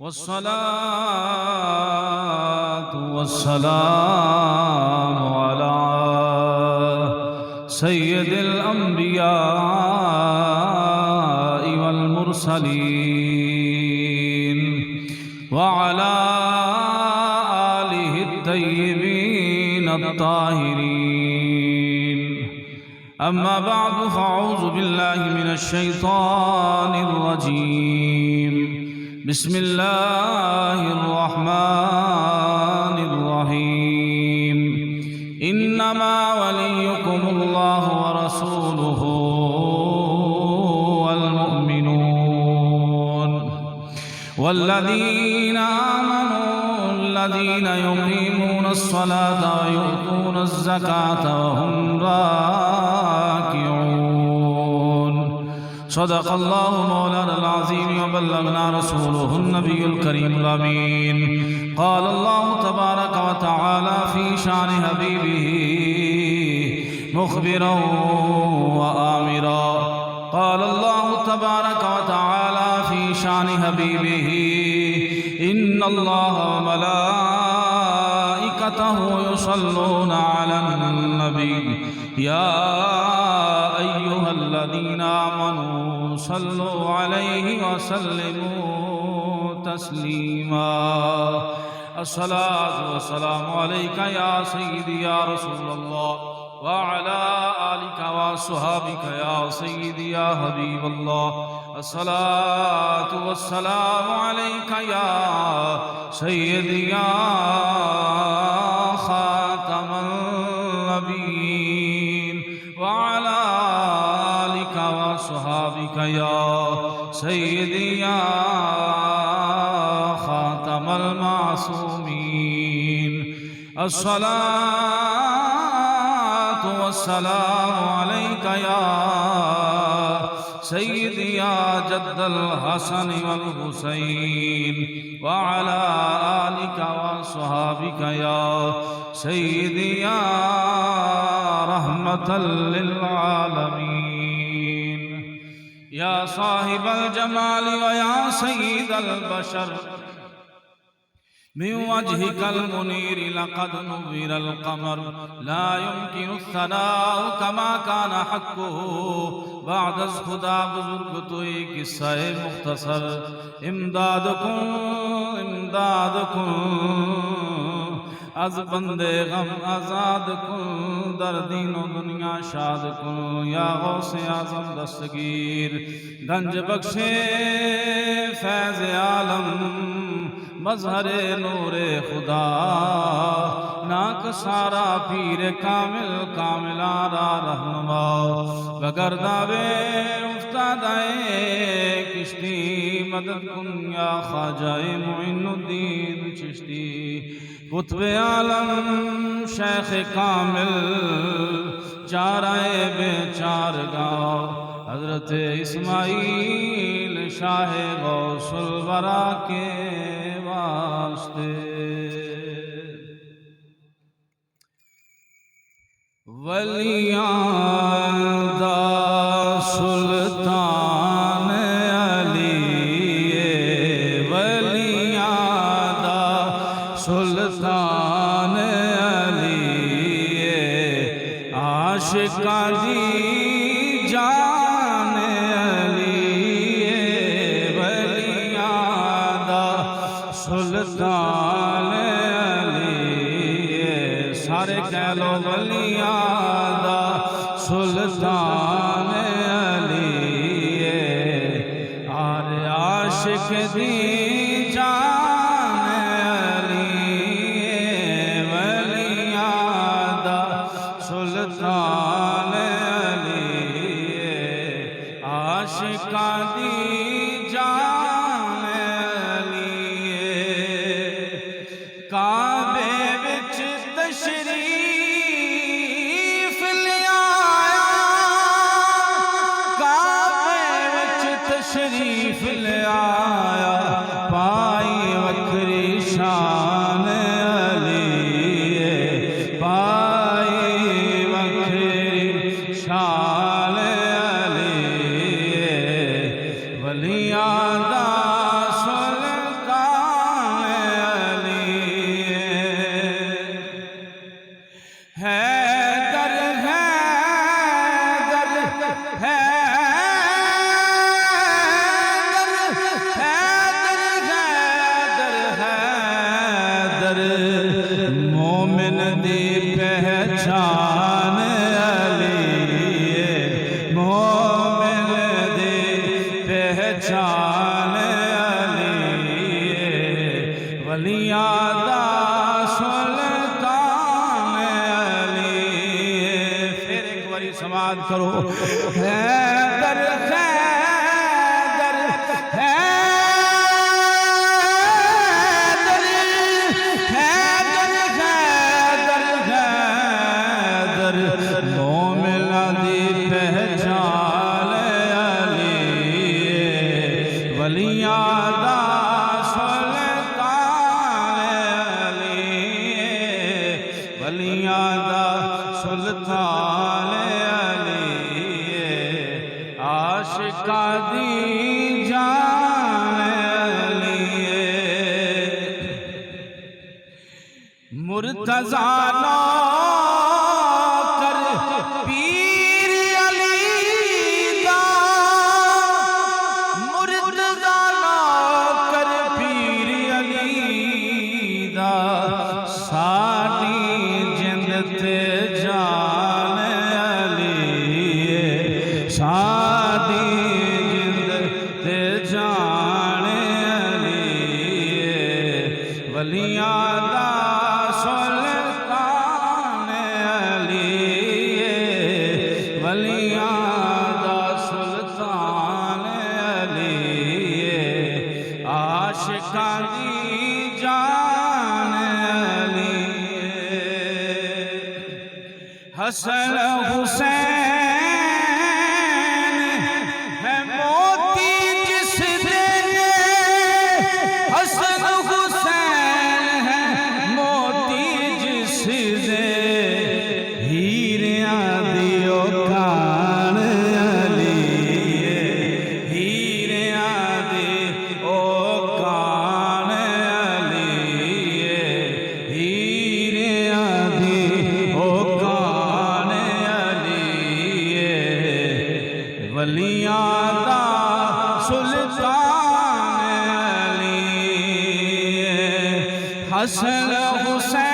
والصلاة والسلام على سيد الأنبياء والمرسلين وعلى آله الطيبين الطاهرين. أما بعد فأعوذ بالله من الشيطان الرجيم. بسم الله الرحمن الرحيم. إنما وليكم الله ورسوله والمؤمنون والذين آمنوا الذين يقيمون الصلاة ويؤتون الزكاة وهم راكعون. صدق الله مولانا العظيم وبلغنا رسوله النبي الكريم الأمين. قال الله تبارك وتعالى في شأن حبيبه مخبرا وآمرا. قال الله تبارك وتعالى في شأن حبيبه إن الله وملائكته يصلون على النبي يا أيها الذين آمنوا صلوا عليه وسلموا تسليما. الصلاة والسلام عليك يا سيدي يا رسول الله وعلى آلك وصحابك يا سيدي يا حبيب الله. الصلاة والسلام عليك يا سيدي يا خاتم النبيين وعلى آلك وصحابك يا سيدي يا خاتم المعصومين. الصلاة والسلام عليك يا سيدي يا جد الحسن والحسين وعلى آلك وصحابك يا سيدي يا رحمة للعالمين. يا صاحب الجمال ويا سيد البشر من وجهك المنير لقد نور القمر لا يمكن الثناء كما كان حقه بعد از خدا بزرگ تو ایک قصہ مختصر. امداد کن از بندے غم آزاد کن در دین و دنیا شاد کن یا غوث اعظم دستگیر. گنج بخشے فیض عالم مظہر نور خدا ناک سارا پیر کامل کامل آرا رہنما بگرداوے افتادائے کشتی مدد کن یا خواجہ معین الدین چشتی. قطب عالم شیخ کامل چارائے بے چار گاؤں حضرت اسماعیل شاہ غوث الورا کے واسطے. ولیاں دا سلطان علی ولیاں دا سلطان علی عاشقاں دی جان علی ولیاں دا سلطان علی. سارے کہہ لو ولیاں دا سلطان علی آر عاشق دی جان علی ولیاں دا سلطان علی عاشقاں دی جان علی. کعبے وچ تشریف لے آیا کعبے وچ تشریف لے آیا پائی وکری شان علی پائی وکری شان علی ولیاں دا سلطان ولیاں دا سلطان علی پھر ایک باری سماعت کرو حیدر حیدر حیدر حیدر حیدر حیدر مومناں دی پہچان علی ولیاں دا سلطان علی ولیاں دا سلطان علی عاشقاں دی جان علی مرتضیٰ نوکر پیر علی دا مرتضیٰ نوکر پیر علی دا ساڈی جند تے جان علی ساڈی جند تے جان علی ولیاں دا سلطان علی ولیاں دا سلطان علی عاشقاں دی جان علی حسن حسین ہے موتی جس دے حسن حسین ہے موتی جس دے ہیریاں دیو کان علی ہیریاں دیو کان علی ہیریاں دیو کان علی ولیاں دا سلطان علی حسن حسین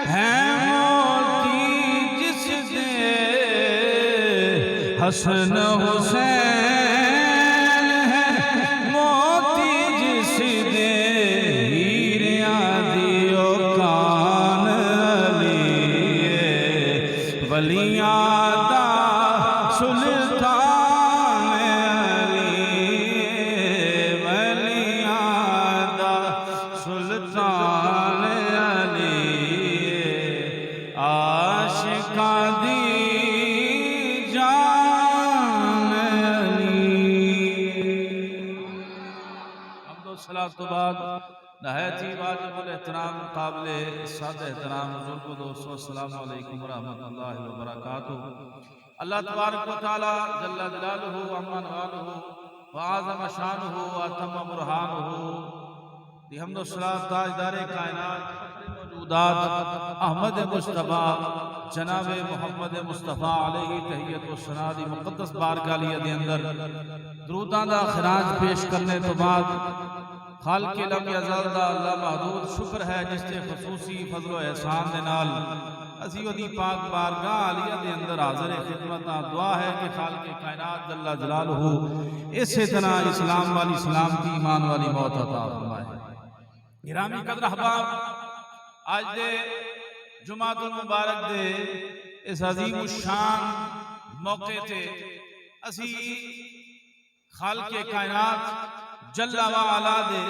ہے موتی جس دے حسن حسین ہے موتی جس دے ہیریاں دیو کان علی ولیاں دا سلطان علی ولیاں دا سلطان علی عاشقاں دی جان علی حمد و صلاۃ تو بعد نہایت ہی واجب الاحترام قابل سادہ احترام حضور کو دوستو السلام علیکم ورحمۃ اللہ وبرکاتہ اللہ تبارک و تعالی جل جلالہ وعظم والہ وعظم شانہ واتم برہانہ دی حمد و صلاۃ تاجدار کائنات موجودات احمد مصطفیٰ جناب محمد مصطفیٰ علیہ تحیت و ثنا دی مقدس بارگاہ دے اندر دروداں دا خراج پیش کرنے تو بعد خالق لم یزل دا اللہ محدود شکر ہے جس تے خصوصی فضل و احسان دے نال اسی دی پاک بارگاہ عالیہ دے اندر حاضر خدمت دعا ہے کہ خالق کائنات جل جلالہ اسی طرح اسلام والی سلامتی ایمان والی موت عطا فرمائے گرامی قدر احباب آج دے جمعہ المبارک دے اس عظیم الشان موقع تے اسی خالق کائنات جل وعلا دے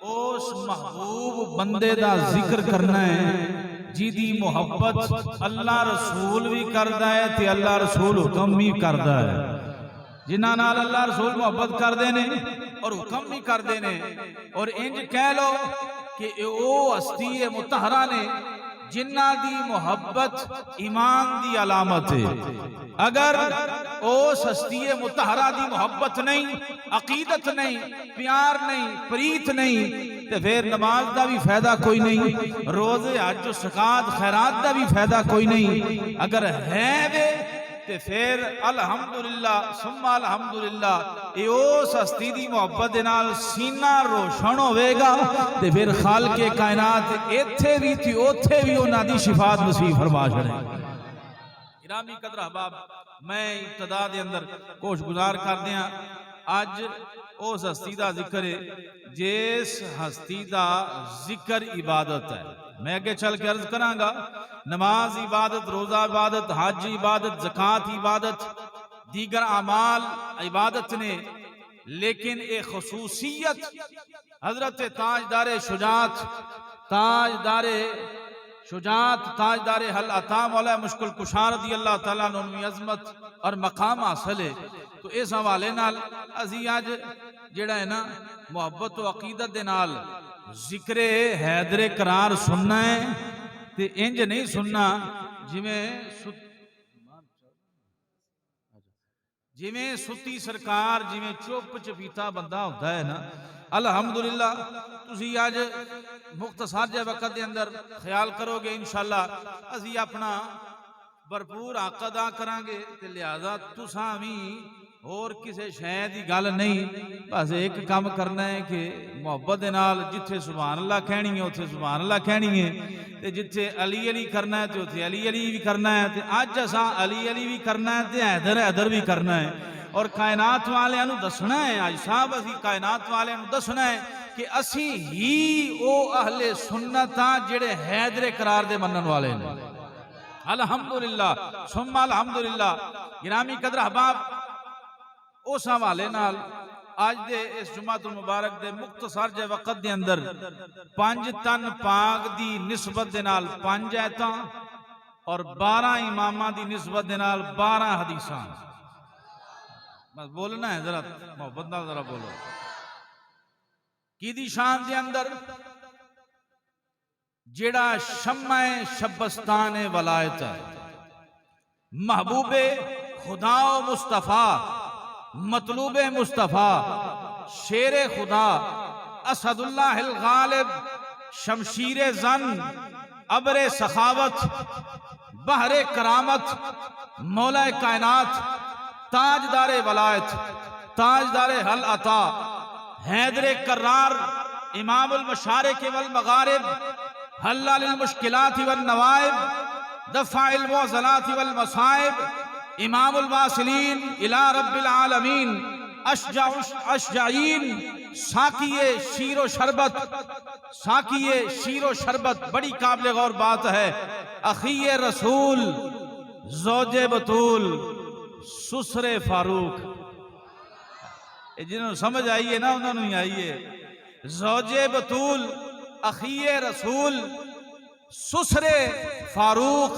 اس محبوب بندے دا ذکر کرنا ہے جی دی محبت اللہ رسول بھی کردہ ہے تے اللہ رسول حکم بھی کردہ ہے جنہاں نال اللہ رسول محبت کر دینے اور حکم بھی کر دینے اور انج کہہ لو کہ او ہستی مطہرہ نے جنہ دی محبت ایمان دی علامت ہے اگر اس ہستی مطہرہ دی محبت نہیں عقیدت نہیں پیار نہیں پریت نہیں تو پھر نماز دا بھی فائدہ کوئی نہیں روزے حج و زکات خیرات دا بھی فائدہ کوئی نہیں اگر ہے وے تے پھر الحمدللہ ثم الحمدللہ اس ہستی دی محبت نال سینہ روشن ہوئے گا تے پھر خالق کائنات ایتھے بھی تھی اوتھے بھی انہاں دی شفاعت نصیب فرما چھڑے گرامی قدر احباب میں ابتدا دے اندر کوشش گزار کر دیاں اج اس ہستی دا ذکر ہے جس ہستی دا ذکر عبادت ہے. میں اگے چل کے عرض کراں گا نماز عبادت، روزہ عبادت، حج عبادت، زکوٰۃ عبادت، دیگر اعمال عبادت نے، لیکن ایک خصوصیت حضرت تاجدار شجاعت تاجدار حل عطا مولا مشکل کشا رضی اللہ تعالیٰ عنہ عظمت اور مقام حاصل ہے. تو اس حوالے نال اسی اج جڑا ہے نا محبت و عقیدت دے نال ذکر حیدر قرار سننا ہے تے انج نہیں سننا جویں ستی سرکار جویں چپ چپیتا بندہ ہوتا ہے نا. الحمدللہ تسی آج مختصر جے وقت دے اندر خیال کرو گے انشاءاللہ اسی اپنا بھرپور حق ادا کریں گے تے لہذا تساں بھی اور کسے شے دی گل نہیں، بس ایک کام کرنا ہے کہ محبت دے نال جتھے سبحان اللہ کہنی ہے اوتھے سبحان اللہ کہنی ہے، تے جتھے علی علی کرنا ہے تے اوتھے علی علی بھی کرنا ہے. تے اج اساں علی علی بھی کرنا ہے تے حیدر حیدر بھی کرنا ہے، اور کائنات والے نو دسنا ہے. آج صاحب اسی کائنات والے نو دسنا ہے کہ اسی ہی او اہل سنت ہاں جڑے حیدر قرار دے منن والے نے. الحمدللہ ثم الحمدللہ. گرامی قدر احباب، اس حوالے نال آج دے اس جمعۃ المبارک دے مختصر جے وقت دے اندر 5 تن پاک دی نسبت دے نال 5 آیتاں اور 12 اماماں دی نسبت دے نال 12 حدیثاں. بس بولنا ہے ذرا محبت نال ذرا بولو. کی دی شان دے اندر جڑا شمع شبستان ولایت ہے، محبوب خدا و مصطفیٰ، مطلوب مصطفیٰ، شیر خدا، اسد اللہ الغالب، شمشیر زن، ابر سخاوت، بحر کرامت، مولا کائنات، تاجدار ولایت، تاجدار حل عطا، حیدر قرار، امام المشارق والمغارب، حل للمشکلات والنوائب، دفع المعضلات والمصائب، امام الواصلین الى رب العالمین، اشجعین، ساقیے شیر و شربت، ساقیے شیر و شربت. بڑی قابل غور بات ہے. اخی رسول، زوج بطول، سسر فاروق. جنہوں سمجھ آئیے نا انہوں نے آئیے. زوج بطول، اخی رسول، سسر فاروق،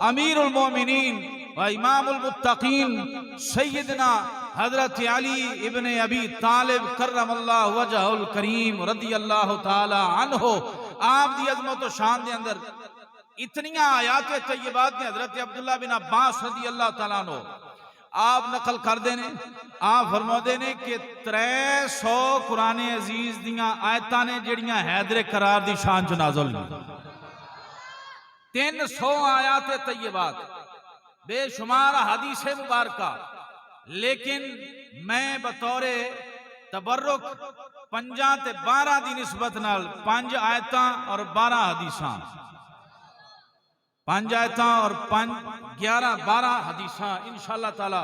امیر المومنین و امام المتقین سیدنا حضرت علی ابن ابی طالب کرم اللہ وجہ الکریم رضی اللہ تعالی عنہ. آپ دی عظمت و شان دے اندر اتنیاں آیات طیبات نے حضرت عبداللہ بن عباس رضی اللہ تعالیٰ عنہ آپ نقل کر دینے. آپ فرما دینے کہ 300 قرآن عزیز دیاں آیتاں نے جڑیاں حیدر قرار دی شان چ نازل ہوئی. 300 آیات طیبات، بے شمار حدیث مبارکہ. لیکن میں بطور تبرک 5 تے 12 دی نسبت نال 5 آیتاں اور 12 حدیثاں، 5 آیتاں اور 11 12 حدیثاں انشاءاللہ تعالی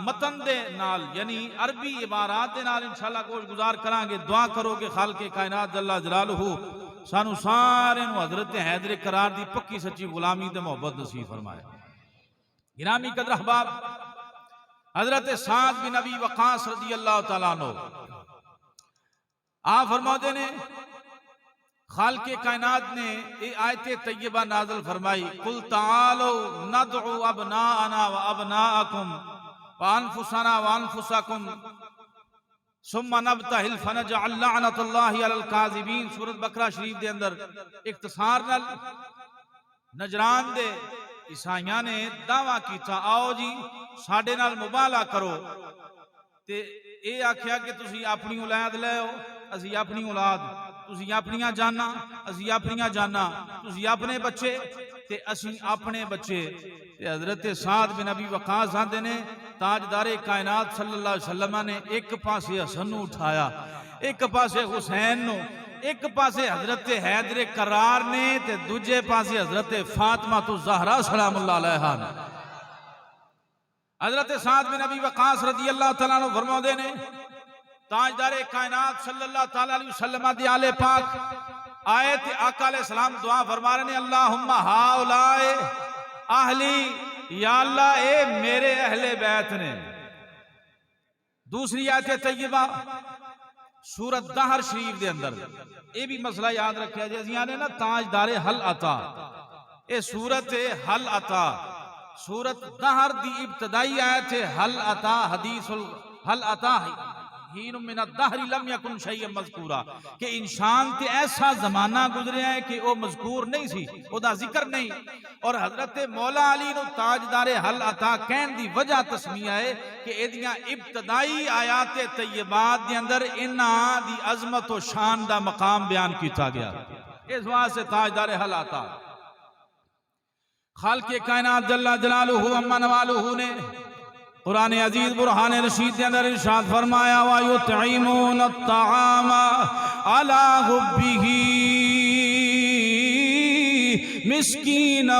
متن دے نال یعنی عربی عبارات دے نال انشاءاللہ گوش گزار کران گے. دعا کرو کہ خالق کائنات جل جلالہ سانو سارے نو حضرت حیدر قرار دی پکی سچی غلامی تے محبت نصیب فرمائے. گرامی قدر احباب، حضرت سعد بن ابی وقاص رضی اللہ تعالیٰ عنہ آپ فرماتے نے خالق کائنات نے یہ آیت طیبہ نازل فرمائی. قل تعالوا ندعو ابناءنا و ابناءکم وانفسنا وانفسکم ثم نبتہل فنجعل لعنت اللہ علی الکاذبین. سورۃ بقرہ شریف دے اندر اختصار نال نجران دے عیسائیاں نے دعویٰ کیتا آؤ جی ساڈے نال مبالغہ کرو تے اے آکھیا کہ تسی اپنی اولاد لے ہو، اسی اپنی اولاد، تسی اپنیاں جانا، اسی اپنیاں جانا، تسی اپنے بچے تے اسی اپنے بچے. تے حضرت سعد بن ابی وقاص آندے نے تاجدار کائنات صلی اللہ علیہ وسلم نے ایک پاسے حسن نو اٹھایا، ایک پاسے حسین نو، ایک پاسے حضرت حیدر قرار نے تے دوجے پاسے حضرت فاطمہ تو زہرا سلام اللہ علیہا نے. حضرت سعد بن ابی وقاص رضی اللہ تعالیٰ عنہ فرماؤندے نے تاجدار کائنات صلی اللہ تعالیٰ علیہ وسلم دی آل پاک آئے تے آقا علیہ السلام دعا فرما رہے ہیں اللہم ہاؤلائے اہلی، یا اللہ اے میرے اہل بیت نے. دوسری آیت طیبہ سورت دہر شریف دے اندر یہ بھی مسئلہ یاد رکھیا جیسے نے نا تاجدار حل عطا، اے سورت حل عطا سورت دہر دی ابتدائی آیت حل عطا حدیث حل عطا ہین من الدہر لم یکن شیئا مذکورا کہ انسان تے ایسا زمانہ گزریا ہے کہ وہ مذکور نہیں سی، او دا ذکر نہیں. اور حضرت مولا علی نو تاجدار حل عطا کہن دی وجہ تسمیہ ہے کہ ایدیاں ابتدائی آیات طیبات دے اندر انہاں دی عظمت و شان دا مقام بیان کیتا گیا. اس واسطے سے تاجدار حل عطا خالق کائنات جل جلالہ امن والہ نے قرآن عزیز برہان رشید کے اندر ارشاد فرمایا وَيُطْعِمُونَ الطَّعَامَ عَلَى حُبِّهِ مِسْكِينًا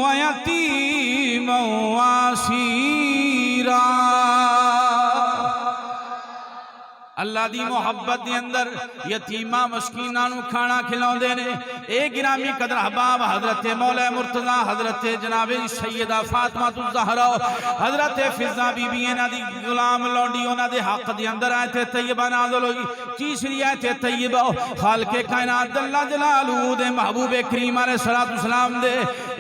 وَيَتِيمًا وَأَسِيرًا. اللہ دی محبت دے اندر یتیمہ مسکیناں نو کھانا کھلاؤندے نے. اے گرامی قدر احباب حضرت مولا مرتضی حضرت جناب سیدہ فاطمہ الزہرا حضرت فضہ بی بی انہاں دی غلام لونڈی انہاں دے حق دے اندر آیت طیبہ نازل ہوئی. تیسری آیت طیبہ خالق کائنات جل جلالہ دے محبوب کریم علیہ السلام دے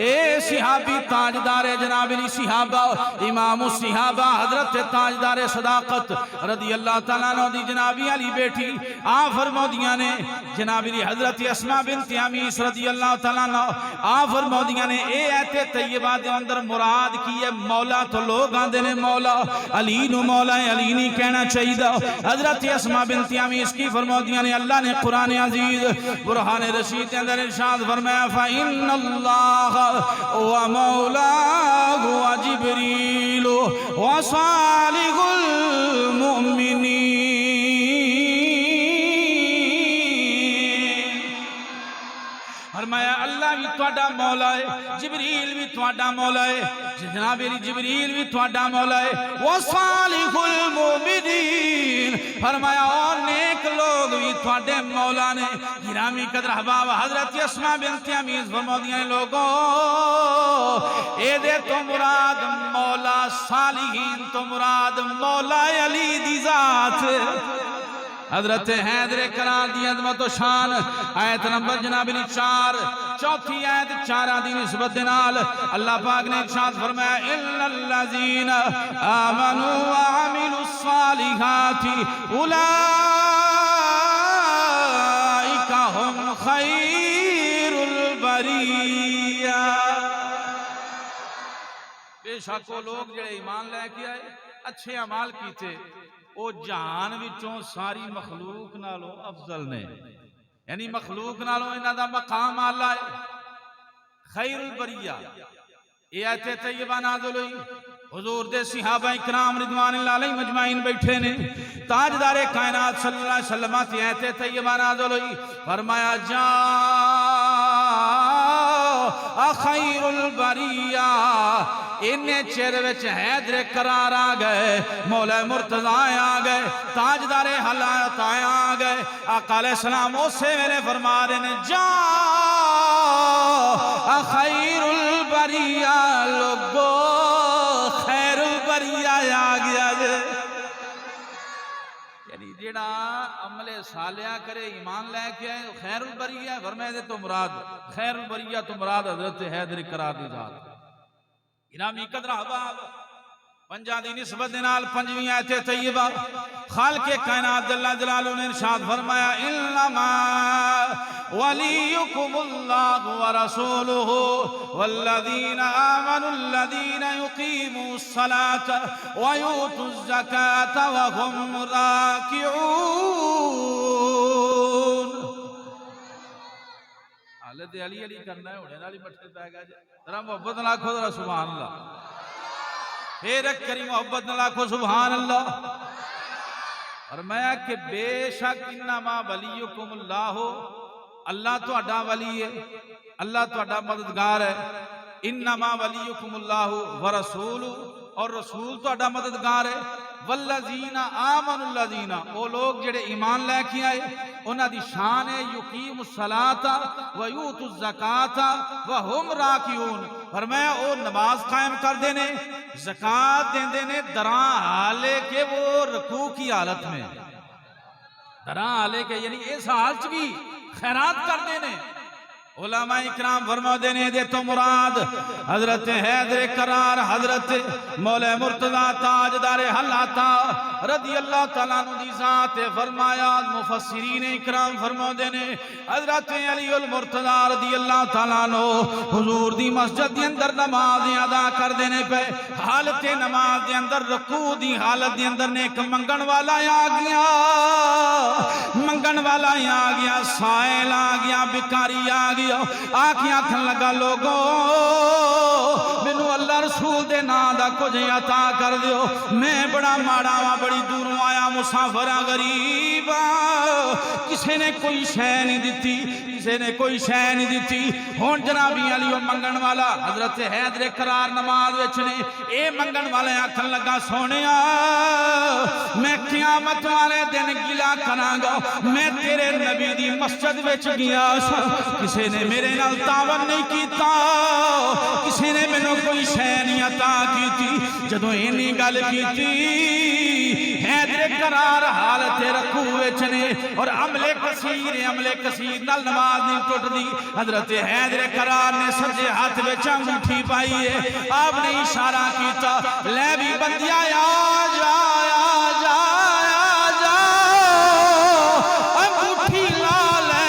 اے صحابی تاجدار جناب صحابہ امام الصحابہ حضرت تاجدار صداقت رضی اللہ تعالیٰ عنہ دی جنابی علی بیٹی فرمودیاں نے جنابی حضرت اسماء بنت امیس رضی اللہ تعالیٰ عنہ فرمودیاں نے اے ایت طیبہ دے اندر مراد کی ہے مولا تو لوگ آندے نے مولا علی نو مولا علی نہیں کہنا چاہیے. حضرت اسماء بنت امیس کی فرمودیاں نے اللہ نے قرآن عزیز برہان رشید کے اندر ارشاد فرمایا فَإِنَّ اللَّهَ وَمَوْلَاهُ وَجِبْرِيلُ وَصَالِحُ الْمُؤْمِنِينَ. فرمایا اللہ بھی تواڈا مولا ہے، جبریل بھی تواڈا مولا ہے، جناب جبریل بھی تواڈا مولا ہے، وصالح المؤمنین فرمایا اور نیک لوگ بھی تواڈے مولا نے. گرامی قدر احباب حضرت اسماء بنت امیس فرماندیاں نے لوگوں اے دے تو مراد مولا صالحین تو مراد مولا علی دی ذات. حضرت حیدر کرار دی عظمت و شان آیت نمبر جناب 4 چوتھی آیت 4 دی نسبت نال اللہ پاک نے ارشاد فرمایا الا الذین آمنوا وعملوا الصالحات اولئک هم خیر البریہ. بے شک وہ لوگ جڑے ایمان لے کے آئے اچھے اعمال کیتے او جہان وچوں ساری مخلوق نالوں افضل نے، یعنی مخلوق نالوں انہاں دا مقام اعلیٰ ہے. خیر البریہ یہ آیت طیبہ نازل ہوئی. حضور دے صحابہ اکرام رضوان اللہ علیہ مجمعین بیٹھے نے. تاجدار کائنات صلی اللہ علیہ وسلم کی آیت طیبہ نازل ہوئی. فرمایا جا خیر البریہ انہیں چہرے وچ حیدر کرار آ گئے، مولا مرتضی آ گئے، تاجدار حلات آ گئے. آقا علیہ السلام اسے میرے فرما رہے ہیں جا خیر البریہ لوگو خیر البریہ آ گیا. یعنی جیڑا عمل صالحہ کرے ایمان لے کے آئے خیر البریہ فرمائے دے تو مراد خیر البریہ تو مراد حضرت حیدر کرار دی ذات. گرامی قدر احباب پنجا دی نسبت نال پنجویں آیت طیبہ خالق کائنات جل جلالہ نے ارشاد فرمایا انما ولیکم اللہ ورسولہ والذین آمنوا الذین یقیموا الصلاة ویؤتوا الزکاة وهم راکعون. حالت علی علی کرنا ہے ہونے والی مٹھے پہ گا ذرا محبت نہ لاکھو ذرا سبحان اللہ. پھر ایک کری محبت نہ لاکھو سبحان اللہ. فرمایا کہ بے شک انما ولیکم اللہ اللہ تو اڈا ولی ہے، اللہ تو اڈا مددگار ہے. انما ولیکم اللہ ورسول اور رسول تہاڈا مددگار ہے. والذین آمنوا الذین او لوگ جڑے ایمان لے کے آئے انہاں دی شان ہے یقیم الصلاۃ و یؤتوا الزکاۃ وہم راکعون. فرمایا او نماز قائم کردے نے زکات دیندے نے دراں حالے کہ وہ رکوع کی حالت میں دراں حالے کہ یعنی اس حالت بھی خیرات کردے نے. علماء اکرام فرماتے ہیں دے تو مراد حضرت حیدر کرار حضرت مولا مرتضی تاجدار حلاتا رضی اللہ تعالیٰ عنہ دی ذات فرمایا. مفسرین اکرام فرماتے ہیں حضرت علی المرتضی رضی اللہ تعالیٰ عنہ حضور دی مسجد دی اندر نماز ادا کر دینے پہ حالت نماز دی اندر رکوع دی حالت دی اندر نے ایک منگن والا آ گیا سائل آ گیا بکاری آ گیا آنکھیں آنکھن لگا لوگوں مینوں اللہ رسول دے نام دا کچھ عطا کر دیو میں بڑا ماڑا ہاں بڑی دوروں آیا مسافر ہاں غریب کسے نے کوئی شے نہیں دیتی کسے نے کوئی شے نہیں دیتی. ہن جناب علی منگن والا حضرت حیدر کرار نماز وچ نے اے منگن والے آکھن لگا سونیا میں قیامت والے دن گلا کراں گا میں تیرے نبی دی مسجد وچ گیا کسے نے میرے نال تعاون نہیں کیتا کسے نے مینوں کوئی شے نہیں عطا کیتی. جدوں اینی گل کیتی حیدر کرار حالت رکوع وچ نے اور عمل کثیر نال نماز نہیں ٹوٹ دی. حضرت حیدر کرار نے سجے ہاتھ وچ انگوٹھی پائی ہے آپ نے اشارہ کیتا لے بھی بندیا آ جا انگوٹھی لا لے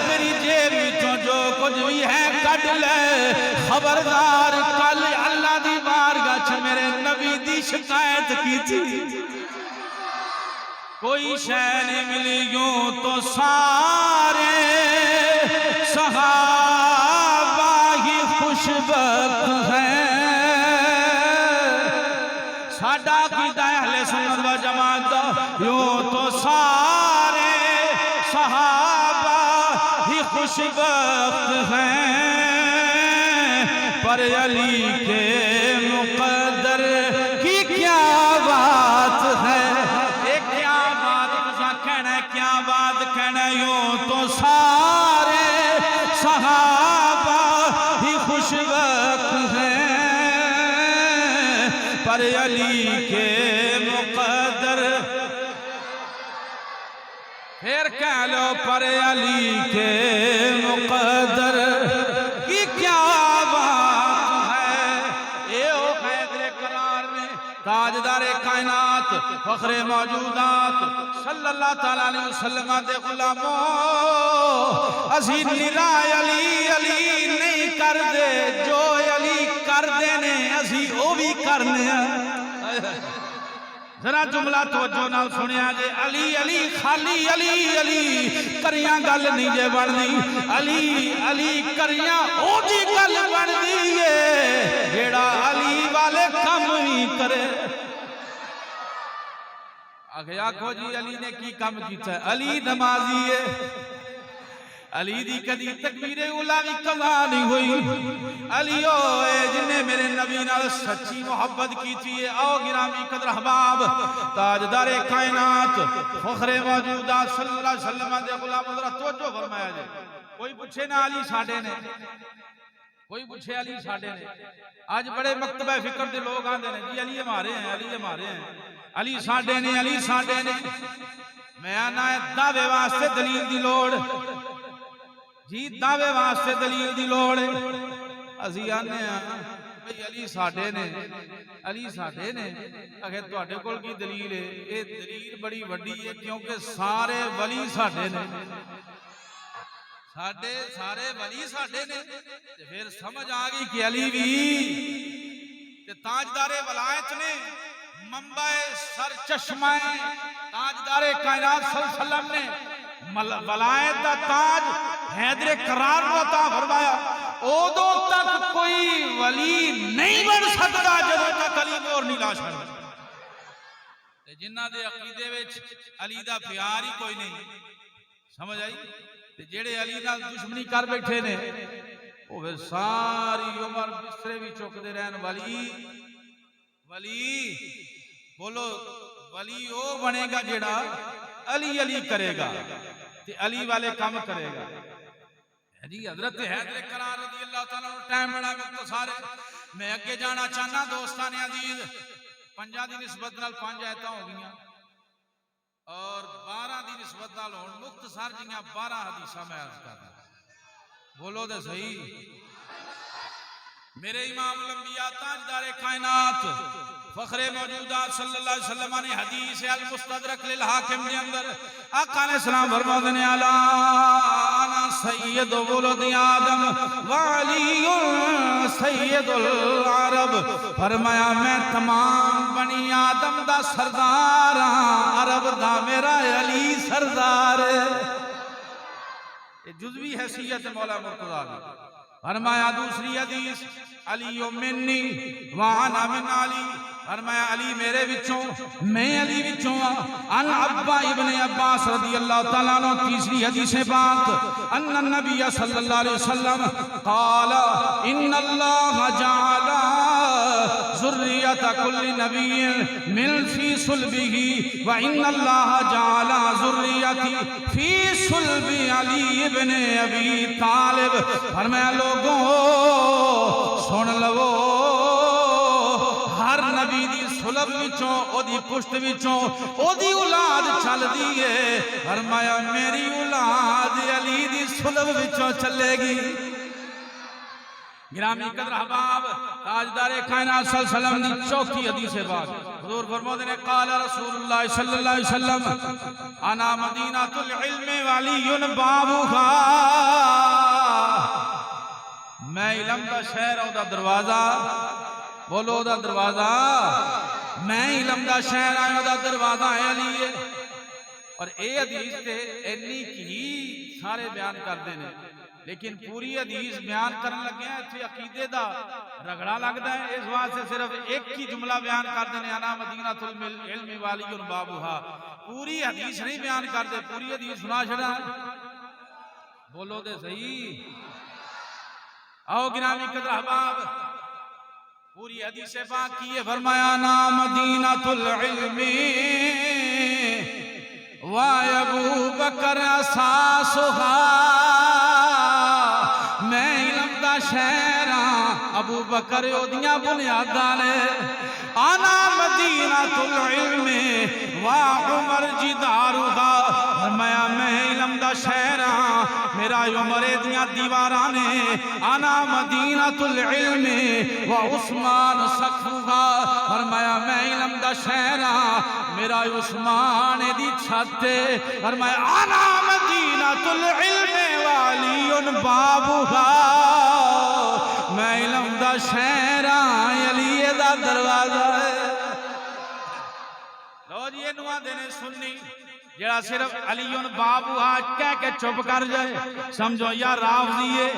میری جیب وچوں جو کچھ بھی ہے کڈ لے خبردار کل اللہ دی بارگاہ وچ میرے نبی دی شکایت کیتی کوئی شے نہیں ملی یوں تو سارے صحابہ ہی خوش بخت ہیں. ساڈا عقیدہ اہل سنت و جماعت دا یوں تو سارے صحابہ ہی خوش بخت ہیں پر علی کے مقدر کی کیا بات ہے. یوں تو سارے صحابہ ہی خوش وقت ہیں پر علی کے مقدر پھر کہہ لو پر علی کے مقدر کی کیا بات ہے. اے او حیدر کرار نے تاجدار کائنات فخر موجودات صلی اللہ تعالیٰ علیہ وسلم دے غلاموں اسی نرائے علی نہیں کر دے جو علی کر دینے اسی او بھی کرنے ذرا جملہ توجہ نال سنیا جے علی خالی علی کریاں گل نہیں جے بڑھنی علی کریاں او جی گل بڑھنی ہے جیڑا علی والے کم ہی کرے. آکھو جی علی نے کی کام کیتا ہے علی نمازی ہے علی دی کدی تکبیر اولا بھی قضا نہیں ہوئی. علی اے جن نے میرے نبی نال سچی محبت کیتی ہے. آؤ گرامی قدر احباب تاجدار کائنات فخر موجودات صلی اللہ علیہ وسلم دے غلام ذرا توجہ فرمایا جائے. کوئی پوچھے نا علی ساڈے نے کوئی پوچھے علی ساڈے نے. آج بڑے مکتبہ فکر دے لوگ آندے نے جی علی ہمارے ہیں علی ساڈے نے میں آنا ہے دعوے واسطے دلیل دی لوڑ جی دعوے واسطے دلیل دی لوڑ اسی آنے ہیں علی ساڈے نے اگر تواڈے کول کی دلیل ہے یہ دلیل بڑی وڈی ہے کیونکہ سارے ولی ساڈے نے سارے ولی ساڈے نے پھر سمجھ آ گئی کہ علی بھی تاجدار ولایت نے منبع سر چشمہ تاجدار کائنات صلی اللہ علیہ وسلم نے ولایت دا تاج حیدر کرار کو عطا فرمایا. اودو تک کوئی ولی نہیں بن سکتا جدوں تک علی نور نہیں لا چھڑدا. جنہاں دے عقیدے وچ علی دا پیار ہی کوئی نہیں سمجھ آئی تے جڑے علی نال دشمنی کر بیٹھے نے او پھر ساری عمر بسترے بھی چکدے رہن ولی بولو ولی وہ بنے گا جڑا علی علی کرے گا تے علی والے کام کرے گا. جی حضرت حیدر کرار رضی اللہ تعالیٰ عنہ ٹائم بڑا مختصر میں اگے جانا چاہنا دوستان عزیز. 5 دی نسبت نال 5 آیتاں ہو گئیاں اور 12 دی نسبت نال ہون مختصر جیاں 12 حدیثاں میں عرض کرنا. بولو دے صحیح. میرے امام الانبیاء تاجدار کائنات فخر موجودات صلی اللہ علیہ وسلم نے حدیث المستدرک للحاکم کے اندر آقا علیہ السلام فرماتے ہیں الا انا سید ولد آدم وعلی سید العرب. فرمایا میں تمام بنی آدم دا سردار ہاں، عرب دا میرا علی سردار ہے. یہ جزوی حیثیت مولا مرتضیٰ کی. فرمایا دوسری حدیث علی منی وانا من علی. فرمایا علی میرے وچوں میں علی وچوں ان ابا ابن عباس رضی اللہ تعالیٰ عنہ. تیسری حدیث پاک ان النبی صلی اللہ علیہ وسلم قال ان اللہ جعل ذریت کل نبی من فی صلبہ وان اللہ جعل ذریتی فی صلب علی ابن ابی طالب. فرمایا لوگوں سن لو ہر نبی دی صلب وچوں او دی پشت وچوں او دی اولاد چل دی ہے. فرمایا میری اولاد علی دی صلب وچوں چلے گی. گرامی قدر احباب تاجدار کائنات صلی اللہ علیہ وسلم دی چوتھی حدیث پاک حضور فرماتے ہیں قال رسول اللہ صلی اللہ علیہ وسلم انا مدینہ العلم وعلی بابھا. میں علم دا شہر او دا دروازہ. بولو دا دروازہ. میں علم دا شہر آیا دا دروازہ ہے علی ہے. اور اے حدیث تے انی کی سارے بیان کر دینے لیکن پوری حدیث بیان کرنے لگے ہیں اتھے عقیدے دا رگڑا لگتا ہے. اس واسطے صرف ایک ہی جملہ بیان کر دینے انا مدینہ العلم والی بابھا. پوری حدیث نہیں بیان کر دے پوری حدیث سنا چھڑا. بولو دے صحیح. آؤ گرامی قدر احباب پوری حدیث پاک کیے. فرمایا نا مدینہ العلم و ابو بکر اساسھا. میں علم دا شہر ہاں ابو بکر اودیاں بنیاداں نے. انا مدینہ العلم و عمر جدارھا. فرمایا میں علم دا شہر ہاں میرا عمر دیاں دیواراں نے. انا مدینہ العلم و عثمان سقفھا. فرمایا میں علم دا شہر ہاں میرا عثمان دی چھت. فرمایا انا مدینہ العلم و علی بابھا. میں علم دا شہر ہاں علی دا دروازہ ہے. لو جی یہ نواں دینے سننی جڑا صرف علی بابھا کہہ کے چپ کر جائے سمجھو یا رافضی ہے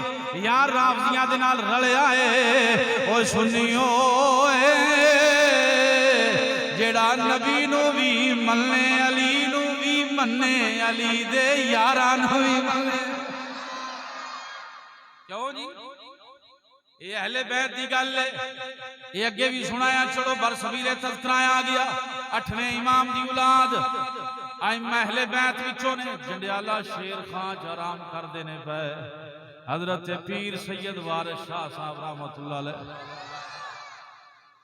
یا رافضیاں دے نال رلیا ہے. او سنیو جڑا نبی نو بھی مننے علی نو بھی مننے علی دے یاراں نو بھی مننے. کیوں جی یہ اہل بیت دی گل ہے. یہ اگے بھی سنایا چھوڑو برصغیر تذکرہ آ گیا. 8ویں امام دی اولاد ائمہ اہل بیت وچوں نے جنڈیالہ شیر خان جرام کر دینے پہ حضرت پیر سید وارث شاہ صاحب رحمت اللہ علیہ.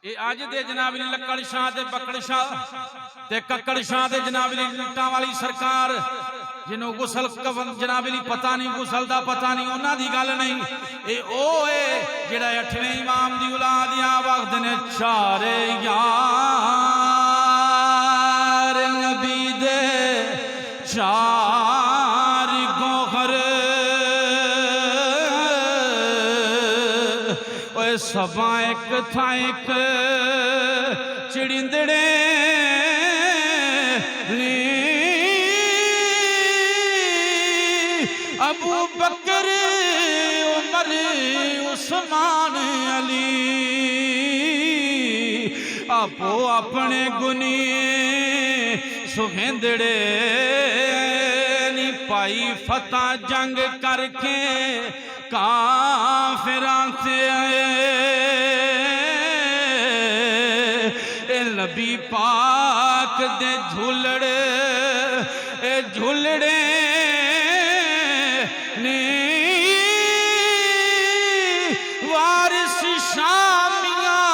اے آج دے جناب علی لکڑ شاہ تے بکڑ شاہ تے ککڑ شاہ تے جناب علی لٹاں والی سرکار جنہوں غسل کفن جناب علی پتہ نہیں غسل دا پتہ نہیں انہاں دی گل نہیں. اے او اے جڑا 8ویں امام دی اولاد یا وقت نے چارے یار نبی دے چار گوہر اوے سبا ایک تھا ایک چڑندڑے ابو بکر عمر عثمان علی ਆਪੋ ਆਪਣੇ ਗੁਨੀ ਸੁਹੇਂਦੜੇ ਨੀ ਪਾਈ ਫਤਹ ਜੰਗ ਕਰਕੇ ਕਾਫਰਾਂ ਤੇ ਆਏ نبی پاک دے جھولڑے جھولڑے نے وارث شامیاں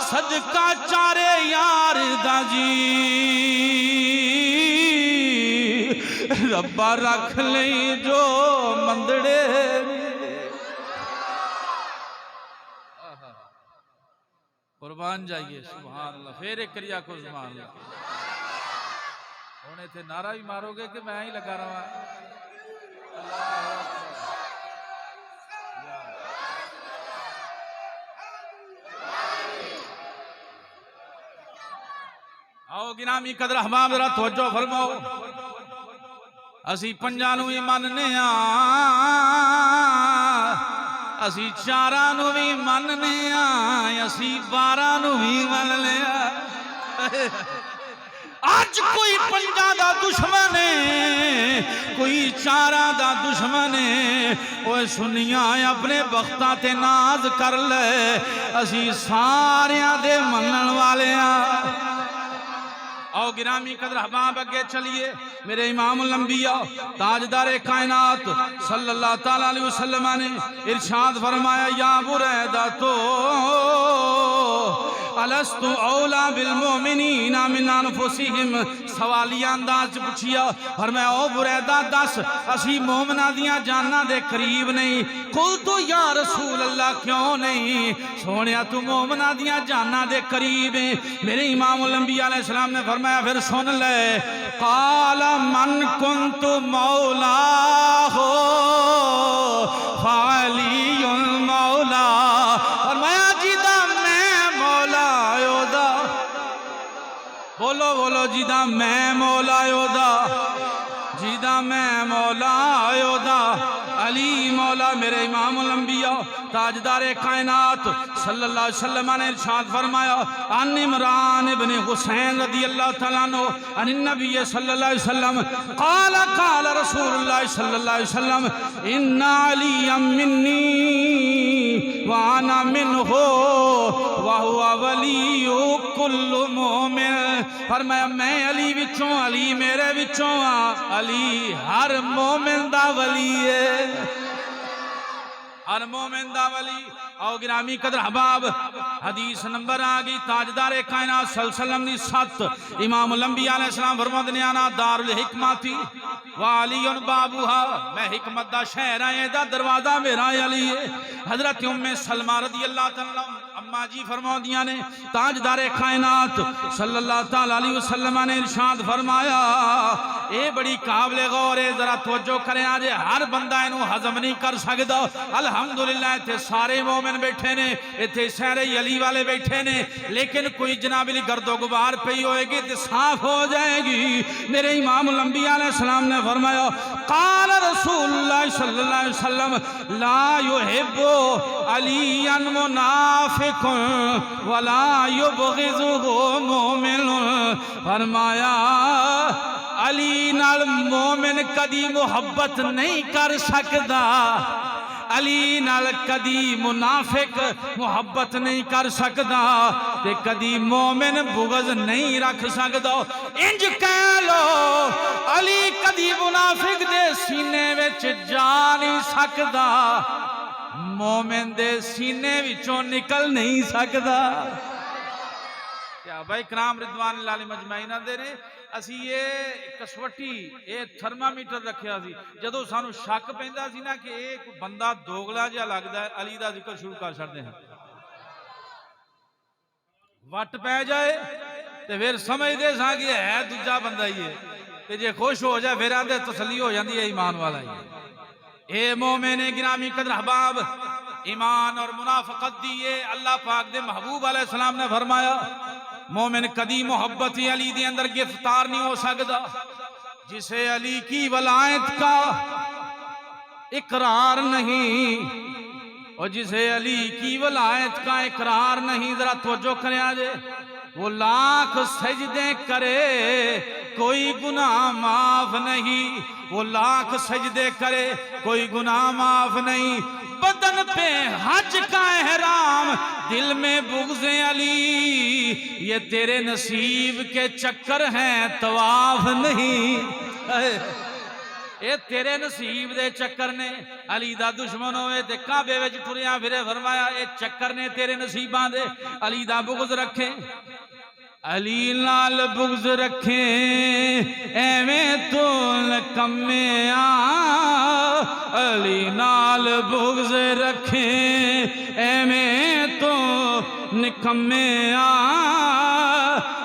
صدقہ چارے یار دا جی ربا رکھ لیں جو مندڑے قربان جائیے سبحان اللہ پھر ایک کریا کو سبحان اللہ ہونے تھے نعرہ بھی مارو گے کہ میں ہی لگا رہا ہوں آؤ گرامی قدر احباب ذرا توجہ فرماؤ اسی پنجاں نو ہی مننے اسی چاراں نو بھی مننے اسی 12 نو بھی من لیا آج کوئی پنجاں دا دشمن ہے کوئی چاراں دا دشمن ہے اوہ سنیاں اپنے بختاں تے ناز کر لے اسی ساریاں دے منن والے آؤ گرامی قدر احباب اگے چلیے میرے امام الانبیاء تاجدار کائنات صلی اللہ تعالیٰ علیہ وسلم نے ارشاد فرمایا یا بریدہ تو الست اولا بالمومنین من انفسہم سوالیہ انداز پوچھیا فرمایا او بریدہ دس اسی مومنہ دیاں جاننا دے قریب نہیں قل تو یا رسول اللہ کیوں نہیں سونیا تو مومنہ دیاں جاننا دے قریب ہیں میرے امام الانبیاء علیہ السلام نے فرمایا پھر سن لے قال من کنت مولا ہو فعلی مولا فرمایا جیدہ بولو بولو جیدہ میں مولا یودا جیدہ میں مولا یودا علی مولا میرے امام الانبیاء تاجدار کائنات صلی اللہ علیہ وسلم نے ارشاد فرمایا عن عمران ابن حسین رضی اللہ تعالیٰ عنہ عن النبی صلی اللہ علیہ وسلم قال قال رسول اللہ صلی اللہ علیہ وسلم ان علی منی وانا منہ وہو ولی کل مومن فرمایا میں علی وچوں علی میرے وچوں علی ہر مومن دا ولی ہے ہر مومن دا ولی آؤ گرامی قدر احباب حدیث نمبر آگئی تاجدار کائنات صلی اللہ علیہ وسلم نے 7 امام الانبیاء علیہ السلام فرمود نیانا دار الحکماتی وعلی بابوہا میں حکمت دا شہر آئے دا دروازہ میرا علی ہے حضرت ام سلمہ رضی اللہ تعالیٰ اما جی فرمودیاں نے تاجدار کائنات صلی اللہ تعالیٰ علیہ وسلم نے ارشاد فرمایا اے بڑی قابل غور ہے ذرا توجہ کریں آجے ہر بندہ انہوں حضم نہیں کر سکتا الحمدللہ اتھے سارے مومن بیٹھے نے اتھے سارے علی والے بیٹھے نے لیکن کوئی جناب علی گرد و غبار پئی ہوئے گی تو صاف ہو جائے گی میرے امام الانبیاء علیہ السلام نے فرمایا قال رسول اللہ صلی اللہ علیہ وسلم لا يحب علی منافق ولا يبغضه مومن فرمایا علی نال مومن کدی محبت نہیں کر سکتا علی نال کدی منافق محبت نہیں کر سکتا تے کدی مومن بغض نہیں رکھ سکتا انج کہہ لو علی کدی منافق دے سینے وچ جا نہیں سکتا مومن دے سینے وچوں نکل نہیں سکتا کیا بھائی کرام رضوان اللہ علیہ مجمعین دے نے اسی یہ کسوٹی یہ تھرمامیٹر رکھیا سی جدو سانو شک پیندا سی نا کہ ایک بندہ دوگلا جا لگدا ہے علی دا ذکر شروع کر چھڑدے ہیں وٹ پہ جائے تے پھر سمجھ دے سا کہ ہے دوجا بندہ ہی ہے تے جے خوش ہو جائے پھر آندے تسلی ہو جاندی ہے ایمان والا ہی اے مومن گرامی قدر احباب ایمان اور منافقت دیئے اللہ پاک دے محبوب علیہ السلام نے فرمایا مومن قدی محبت علی دے اندر گرفتار نہیں ہو سکتا جسے علی کی ولایت کا اقرار نہیں اور جسے علی کی ولایت کا اقرار نہیں ذرا توجہ کریں آجے وہ لاکھ سجدے کرے کوئی گناہ معاف نہیں، وہ لاکھ سجدے کرے کوئی گناہ معاف نہیں، بدن پہ حج کا احرام، دل میں بغض علی، یہ تیرے نصیب کے چکر ہیں طواف نہیں، اے تیرے نصیب دے چکر نے، علی دا دشمن ہوئے تے کعبے وچ ٹریا پھرے، فرمایا اے چکر نے تیرے نصیباں دے، علی دا بغض رکھیں، علی نال بغض رکھیں ایویں تو نکمیاں، علی نال بغض رکھیں ایویں تو نکمیاں،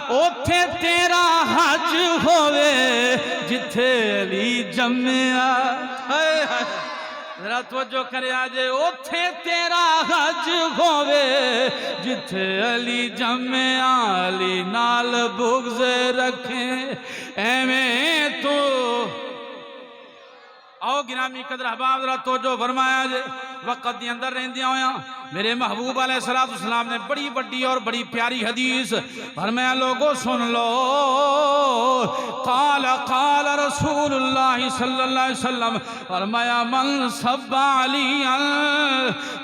اوتھے تیرا حج ہوئے جتھے علی جمیا، ذرا توجہ کرے آجے، اوتھے تیرا حج ہوئے جتھے علی جمیا، علی نال بغض رکھیں ایویں تو، آؤ گرامی قدر احباب ذرا توجہ فرمایا جے، وقت دی اندر رہندیاں ہویاں میرے محبوب علیہ السلام نے بڑی بڑی اور بڑی پیاری حدیث فرمایا، لوگوں سن لو، قال قال رسول اللہ صلی اللہ علیہ وسلم، فرمایا من سب علی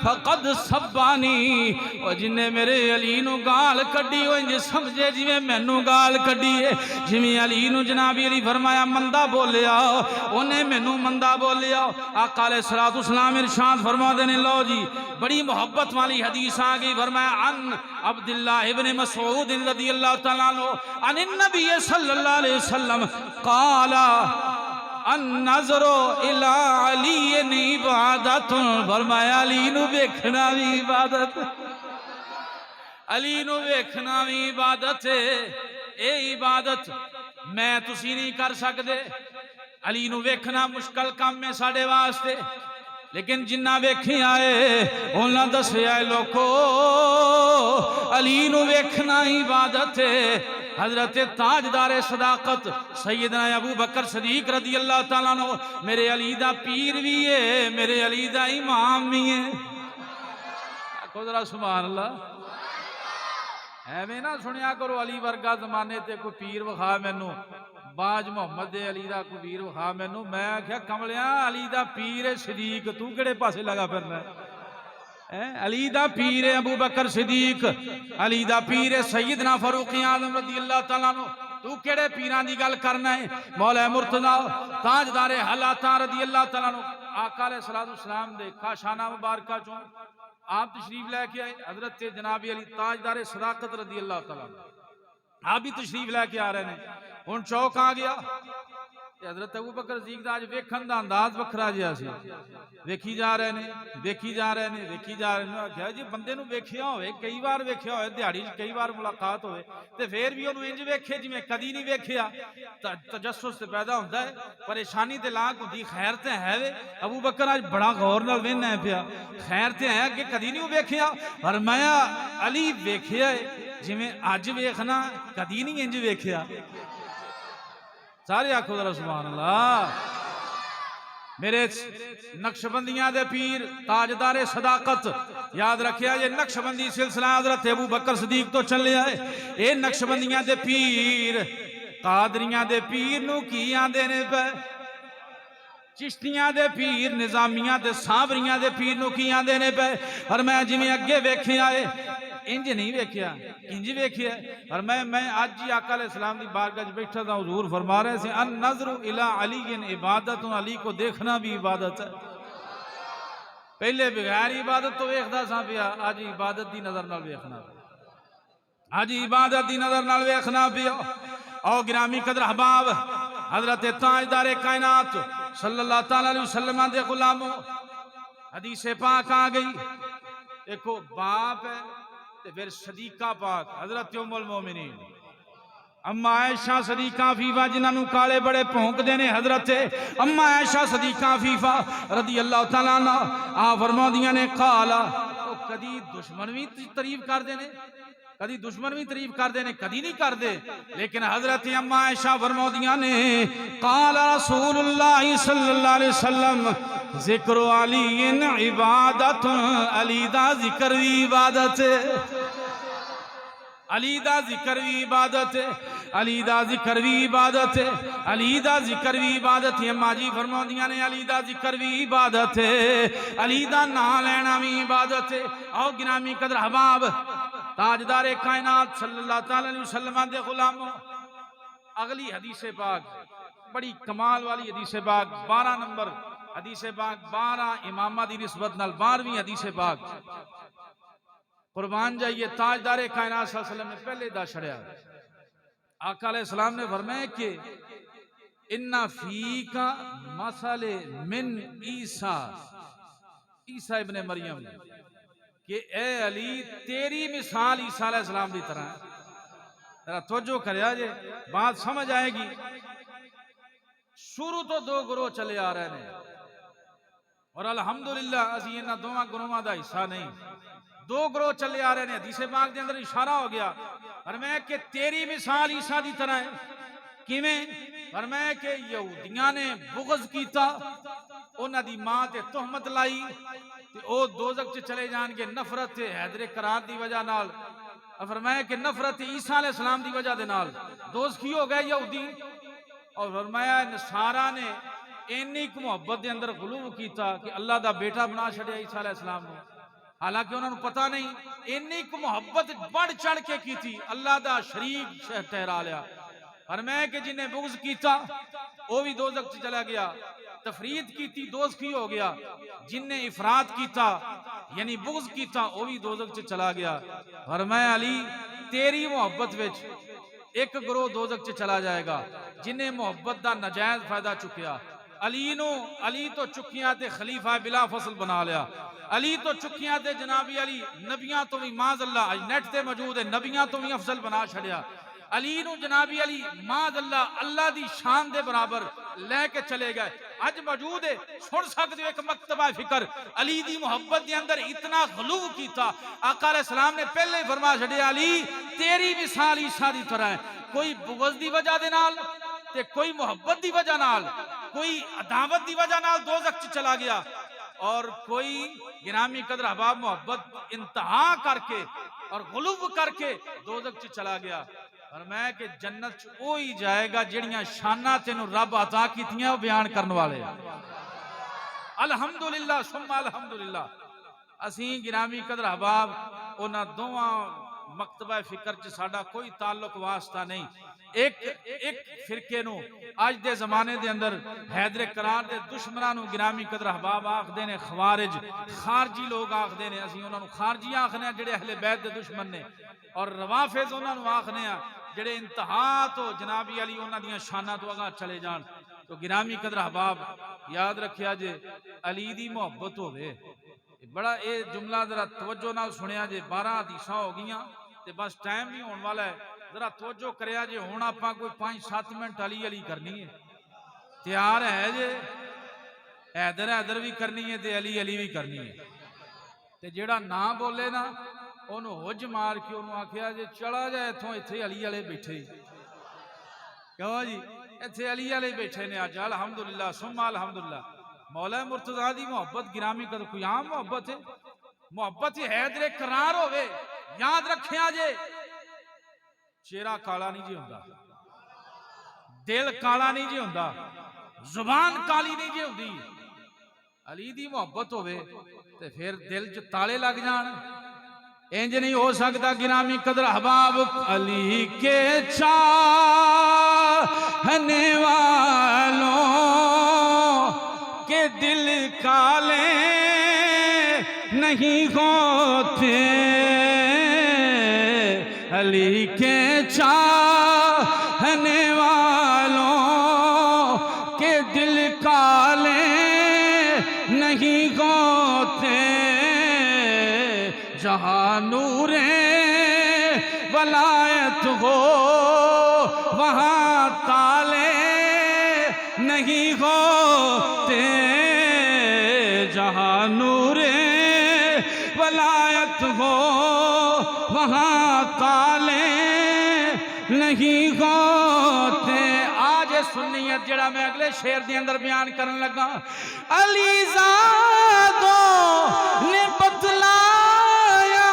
فقد سبانی، اور جنہیں میرے علی نو گال کڈی ہوئے انجھے سمجھے جی میں مینو گال کڈی ہے، جی میں علی نو جناب علی فرمایا مندہ بولیا، انہیں مینو مندہ بولیا، آقا علیہ السلام ارشاد فرما دینے، لو جی بڑی محبت والی حدیث آگئی، فرمایا عن عبداللہ ابن مسعود رضی اللہ تعالیٰ عنہ عن النبی صلی اللہ علیہ وسلم قال النظر الى علی عبادت، فرمایا علی نو ویکھنا بھی عبادت، علی نو ویکھنا بھی عبادت ہے، اے عبادت میں تسی نہیں کر سکدے، علی نو ویکھنا مشکل کام میں ساڑے واسطے، لیکن جنہ ویکھی آئے انہاں دسے آئے لوکو علی نو ویکھنا عبادت ہے، حضرت تاجدار صداقت سیدنا ابو بکر صدیق رضی اللہ تعالیٰ عنہ میرے علی دا پیر بھی ہے، میرے علی دا امام بھی ہے، آکھو ذرا سبحان اللہ، ایویں نہ سنیا کرو علی ورگا زمانے تے کوئی پیر وخا مینوں، باج محمد علی دا کوئی پیر وخا مینوں، میں کہا کملیاں علی دا پیر صدیق، تو کڑے پاسے لگا پھرنا ہے، علی دا پیر ابو بکر صدیق، علی دا پیر سیدنا فاروق اعظم رضی اللہ تعالیٰ عنہ، تو کڑے پیران دی گل کرنا ہے، مولا مرتضیٰ تاجدار حالاتاں رضی اللہ تعالیٰ عنہ، آقا علیہ السلام دے کاشانہ مبارکہ چوں آپ تشریف لے کے آئے، حضرت جناب علی تاجدار صداقت رضی اللہ تعالیٰ عنہ آپ بھی تشریف لے کے آ رہے ہیں، ان چوک آ گیا، حضرت ابو بکر صدیق دا آج ویکھن دا انداز وکھرا جیا سی، ویکھی جا رہے ہیں، ویکھی جا رہے ہیں، ویکھی جا رہے ہیں، کہا جی بندے نو ویکھیا ہوئے، کئی بار ویکھیا ہوئے، دیہاڑی کئی بار ملاقات ہوئے، تے پھر بھی انہوں انج ویکھے جی میں کدی نہیں ویکھیا، تجسس تے پیدا ہوتا ہے، پریشانی تے لاکھ ہوتی، خیر تے ہے وے، ابو بکر آج بڑا غور نال وینا ہے پیا، خیر تے ہے کہ کدی نہیں ویکھیا، فرمایا علی ویکھیا ہے جی میں اج ویکھنا کدی نہیں انج ویکھیا، سارے آنکھوں ذرا سبحان اللہ، میرے نقشبندیاں دے پیر تاجدار صداقت، یاد رکھیا یہ نقشبندی سلسلہ حضرت ابو بکر صدیق تو چلے آئے، اے نقشبندیاں دے پیر قادریاں دے پیر نو کی آندے نے پہ، چشتیاں دے پیر نظامیاں دے صابریاں دے پیر نو کی آندے نے پہ، اور میں جی میں اگے ویکھے آئے انج نہیں ویکھیا، انج ویکھیا، اور میں آج جی آقا علیہ السلام دی بارگاہ بیٹھا تھا، حضور فرما رہے سے النظر الی علی عبادت، علی کو دیکھنا بھی عبادت ہے، پہلے بغیر عبادت تو ویکھدا سا پیا، آج عبادت دی نظر نال ویکھنا، آج عبادت دی نظر نال ویکھنا پیا، او گرامی قدر احباب حضرت تاجدار کائنات صلی اللہ تعالی علیہ وسلم دے غلاموں، حدیث پاک آ گئی، ایکو باپ ہے پھر صدیقہ پاک حضرت ام المومنین اما عائشہ صدیقہ عفیفہ جنہاں نو کالے بڑے پھونک دینے، حضرت اما عائشہ صدیقہ عفیفہ رضی اللہ تعالیٰ عنہ آپ فرما دیاں نے قالا، کدی دشمن بھی تعریف کر دینے، کدی دشمن بھی تعریف کر دینے، کدی نہیں کر دے، لیکن حضرت اما عائشہ فرما دیاں نے قال رسول اللہ صلی اللہ علیہ وسلم ذکر علی عبادت، علی دا ذکر بھی عبادت ہے، علی دا ذکر بھی عبادت ہے، علی دا ذکر بھی عبادت ہے، علی دا ذکر بھی عبادت ہے۔ اماں جی فرماندیاں نے علی دا ذکر بھی عبادت ہے، علی دا نام لینا بھی عبادت ہے۔ آؤ گرامی قدر احباب، تاجدار کائنات صلی اللہ تعالی علیہ وسلم دے غلاموں، اگلی حدیث پاک بڑی کمال والی حدیث پاک، 12 نمبر حدیث پاک، 12 امامہ دی نسبت نال 12ویں حدیث پاک۔ قربان جائیے، تاجدار کائنات صلی اللہ علیہ وسلم نے پہلے دا چھڑیا، آقا علیہ السلام نے فرمایا کہ ان فیکا مثل من عیسیٰ، عیسیٰ ابن مریم، کہ اے علی تیری مثال عیسیٰ علیہ السلام دی طرح ہے۔ ذرا توجہ کریا جے، بات سمجھ آئے گی۔ شروع تو دو گروہ چلے آ رہے ہیں اور الحمدللہ اسی انہاں دوواں گروہاں دا حصہ نہیں، دو گروہ چلے آ رہے ہیں۔ حدیث پاک دے اندر اشارہ ہو گیا، فرمایا کہ تیری مثال عیسیٰ دی طرح ہے۔ کیویں؟ فرمایا کہ یہودیاں نے بغض کیتا، انہاں دی ماں تے تہمت لائی تے او دوزخ چ چلے جان گے نفرت تے حیدر قرار دی وجہ نال۔ فرمایا کہ نفرت عیسیٰ علیہ السلام دی وجہ دے نال دوزخی ہو گئے یہودی۔ اور فرمایا نصارہ نے اینی کو محبت دے اندر غلو کیتا کہ اللہ دا بیٹا بنا چھڑیا عیسیٰ علیہ السلام نے، حالانکہ انہوں نے پتہ نہیں، اینی کو محبت بڑھ چڑھ کے کی تھی، اللہ دا شریک ٹھہرا لیا۔ فرمایا کہ جنہیں بغض کیتا وہ بھی دوزخ سے چلا گیا، تفرید کیتی دوزخی ہو گیا، جن نے افراد کیتا یعنی بغض کیتا وہ بھی دوزخ سے چلا گیا۔ فرمایا علی تیری محبت وچ ایک گروہ دوزخ سے چلا جائے گا جنہیں محبت دا نجائز فائدہ چکیا۔ علی تو چکیاں تے خلیفہ بلا فصل بنا لیا، علی تو چکیاں تے جنابی علی نبیاں تو بھی معاذ اللہ نیٹ تے موجود ہے، نبیاں تو بھی افضل بنا چھڑیا۔ علی نو جنابی علی معاذ اللہ دی شان دے برابر لے کے چلے گئے۔ اج موجود ہے، سن سکتے ہو ایک مکتبہ فکر، علی دی محبت دے اندر اتنا غلو کیتا، آقا علیہ السلام نے پہلے ہی فرما چھڑیا علی تیری مثال عیسیٰ دی طرح ہے۔ کوئی بغض دی وجہ دے نال تے کوئی محبت دی وجہ نال، کوئی عداوت دی وجہ نال دوزخ چ چلا گیا، اور کوئی گرامی قدر احباب محبت انتہا کر کے اور غلو کر کے دوزخ چ چلا گیا۔ فرمایا کہ جنت وہی جائے گا جڑیاں شاناں تینوں رب عطا کیتیاں وہ بیان کرنے والے۔ الحمدللہ ثم الحمدللہ۔ اسیں گرامی قدر احباب انہاں دوواں مکتبہ فکر چ ساڈا کوئی تعلق واسطہ نہیں۔ ایک فرقے نو اج دے زمانے دے اندر حیدر قرار دے دشمناں نو گرامی قدر احباب آکھدے نے خوارج، خارجی لوگ آکھدے نے، اسی انہاں نو خارجی آکھنے ہیں جڑے اہل بیت دے دشمن نے، اور روافض انہاں نو آکھنے ہیں جڑے انتہا تو جنابی علی انہاں دیاں شاناں تو اگاں چلے جان۔ تو گرامی قدر احباب یاد رکھیا جے علی دی محبت ہوے، بڑا اے جملہ ذرا توجہ نال سنیا جے، 12 حدیثاں ہو گئیاں تے بس ٹائم بھی ہون والا ہے، ذرا توجہ کریا جے، ہن آپاں کوئی 5-7 منٹ علی کرنی ہے، تیار ہے جے؟ حیدر بھی کرنی ہے تے علی بھی کرنی ہے، تے جیڑا نہ بولے نا انہوں حج مار کے انہوں آکھیا جے چلا جائے اتھوں اتھے علی والے بیٹھے ہی، کہو جی اتھے علی والے بیٹھے نے آج الحمدللہ ثم الحمدللہ۔ مولا مرتضیٰ دی محبت گرامی قدر کوئی عام محبت ہے، محبت حیدر قرار ہوئے، یاد رکھیا جے چہرہ کالا نہیں جی ہوندا، دل کالا نہیں جی ہوندا، زبان کالی نہیں جی ہوندی۔ علی دی محبت ہوئے تے پھر دل چ تالے لگ جان، انج نہیں ہو سکتا گرامی قدر احباب۔ علی کے چاہنے والوں کے دل کالے نہیں ہوتے، علی کے چاہنے والوں کے دل کالے نہیں ہوتے، جہاں نور ولایت ہو وہاں تالے نہیں ہوتے، جہاں نور ولایت ہو وہاں تالے نہیں ہوتے۔ آج سنیت جڑا میں اگلے شعر دے اندر بیان کرن لگا، علی زادوں نے بتلایا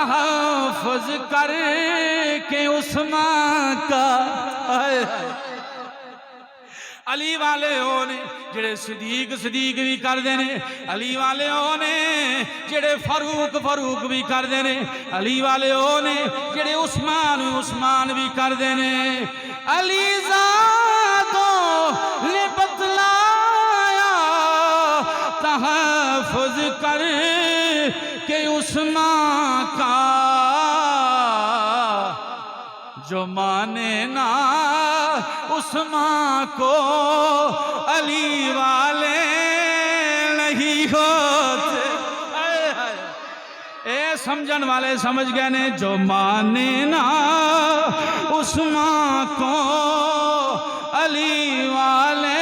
تحفظ کر کے عثمان کا علی والے ہونے جڑے صدیق بھی کر دینے علی والے ہونے جڑے فاروق بھی کر دینے علی والے ہونے جڑے عثمان بھی کر دینے علی زادوں نے بتلایا تحفظ کر کے عثمان کا جو مانے نا عثمان کو علی والے نہیں ہوتے اے سمجھن والے سمجھ گئے نے جو مانے نا عثمان کو علی والے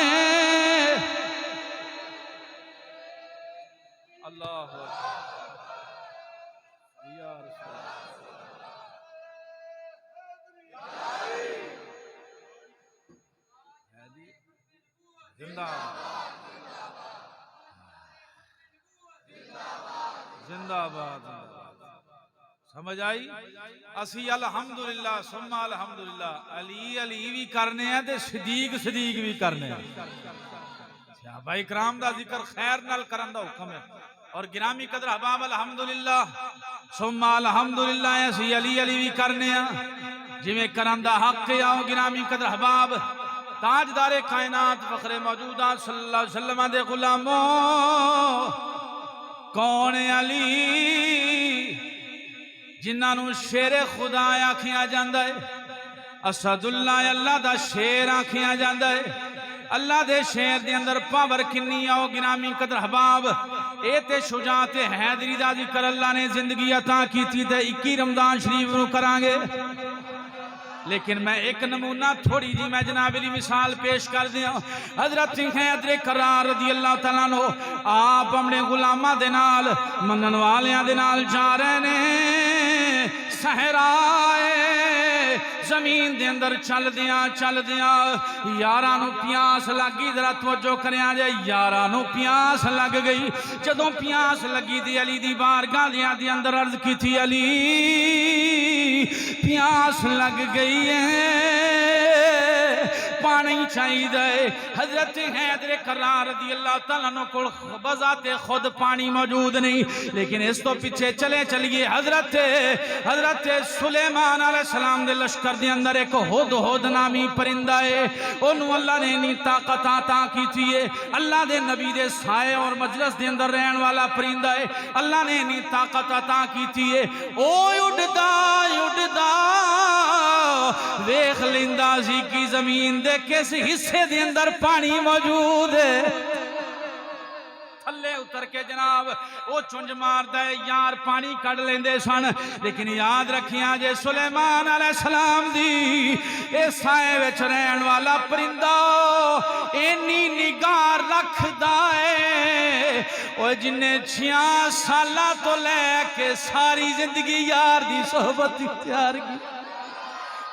اللہ یا رسول زندہ زندہ باد سمجھ آئی اسی الحمدللہ ثم الحمدللہ علی بھی کرنے ہیں تے صدیق بھی کرنے ہیں صحابہ اکرام دا ذکر خیر نال کرن دا حکم ہے اور گرامی قدر احباب الحمدللہ ثم الحمدللہ اسی علی بھی کرنے ہیں جی میں کرن دا حق ہے آؤ گرامی قدر احباب تاجدار کائنات فخر موجودات صلی اللہ علیہ وسلم دے غلاموں کون علی جنہاں نو شیر خدا آکھیا جاندا ہے اسد اللہ دا شیر آکھیا جاندا ہے اللہ دے شیر دے اندر پاور کنی آؤ گرامی قدر احباب اے تے شجاعت حیدری دا ذکر اللہ نے زندگی عطا کی تھی تے 21 رمضان شریف نو کرانگے لیکن میں ایک نمونہ تھوڑی جی میں جناب علی مثال پیش کر دیا حضرت حیدر کرار رضی اللہ تعالیٰ عنہ آپ اپنے غلامہ دے نال منن والیاں دے نال جا رہے نے صحرائے زمین دے اندر چل دیا یارانو پیاس لگی ذرا توجہ کریں آجے یارانو پیاس لگ گئی جدوں پیاس لگی دی علی دی بارگاہ دی اندر عرض کی تھی علی پیاس لگ گئی ہے پانی چاہی دے حضرت حیدر کرار رضی اللہ تعالیٰ عنہ کو بذات خود پانی موجود نہیں لیکن اس تو پیچھے چلیے حضرت سلیمان علیہ السلام دے لشکر دے اندر ایک ہد نامی پرندہ ہے انہوں اللہ نے نہیں طاقت عطا کی تھی اللہ دے نبی دے سائے اور مجلس دے اندر رہن والا پرندہ ہے اللہ نے نہیں طاقت عطا کی تھی اڑدا ویخ لندازی کی زمین دے کس حصے دے اندر پانی موجود ہے تھلے اتر کے جناب وہ چنج مار دے یار پانی کڑ لیندے سن لیکن یاد رکھیاں جے سلیمان علیہ السلام دی اے سائے وچ رہن والا پرندہ اینی نگاہ رکھ دائے وہ جنہیں 6 سالہ تو لے کے ساری زندگی یار دی صحبت اختیار کی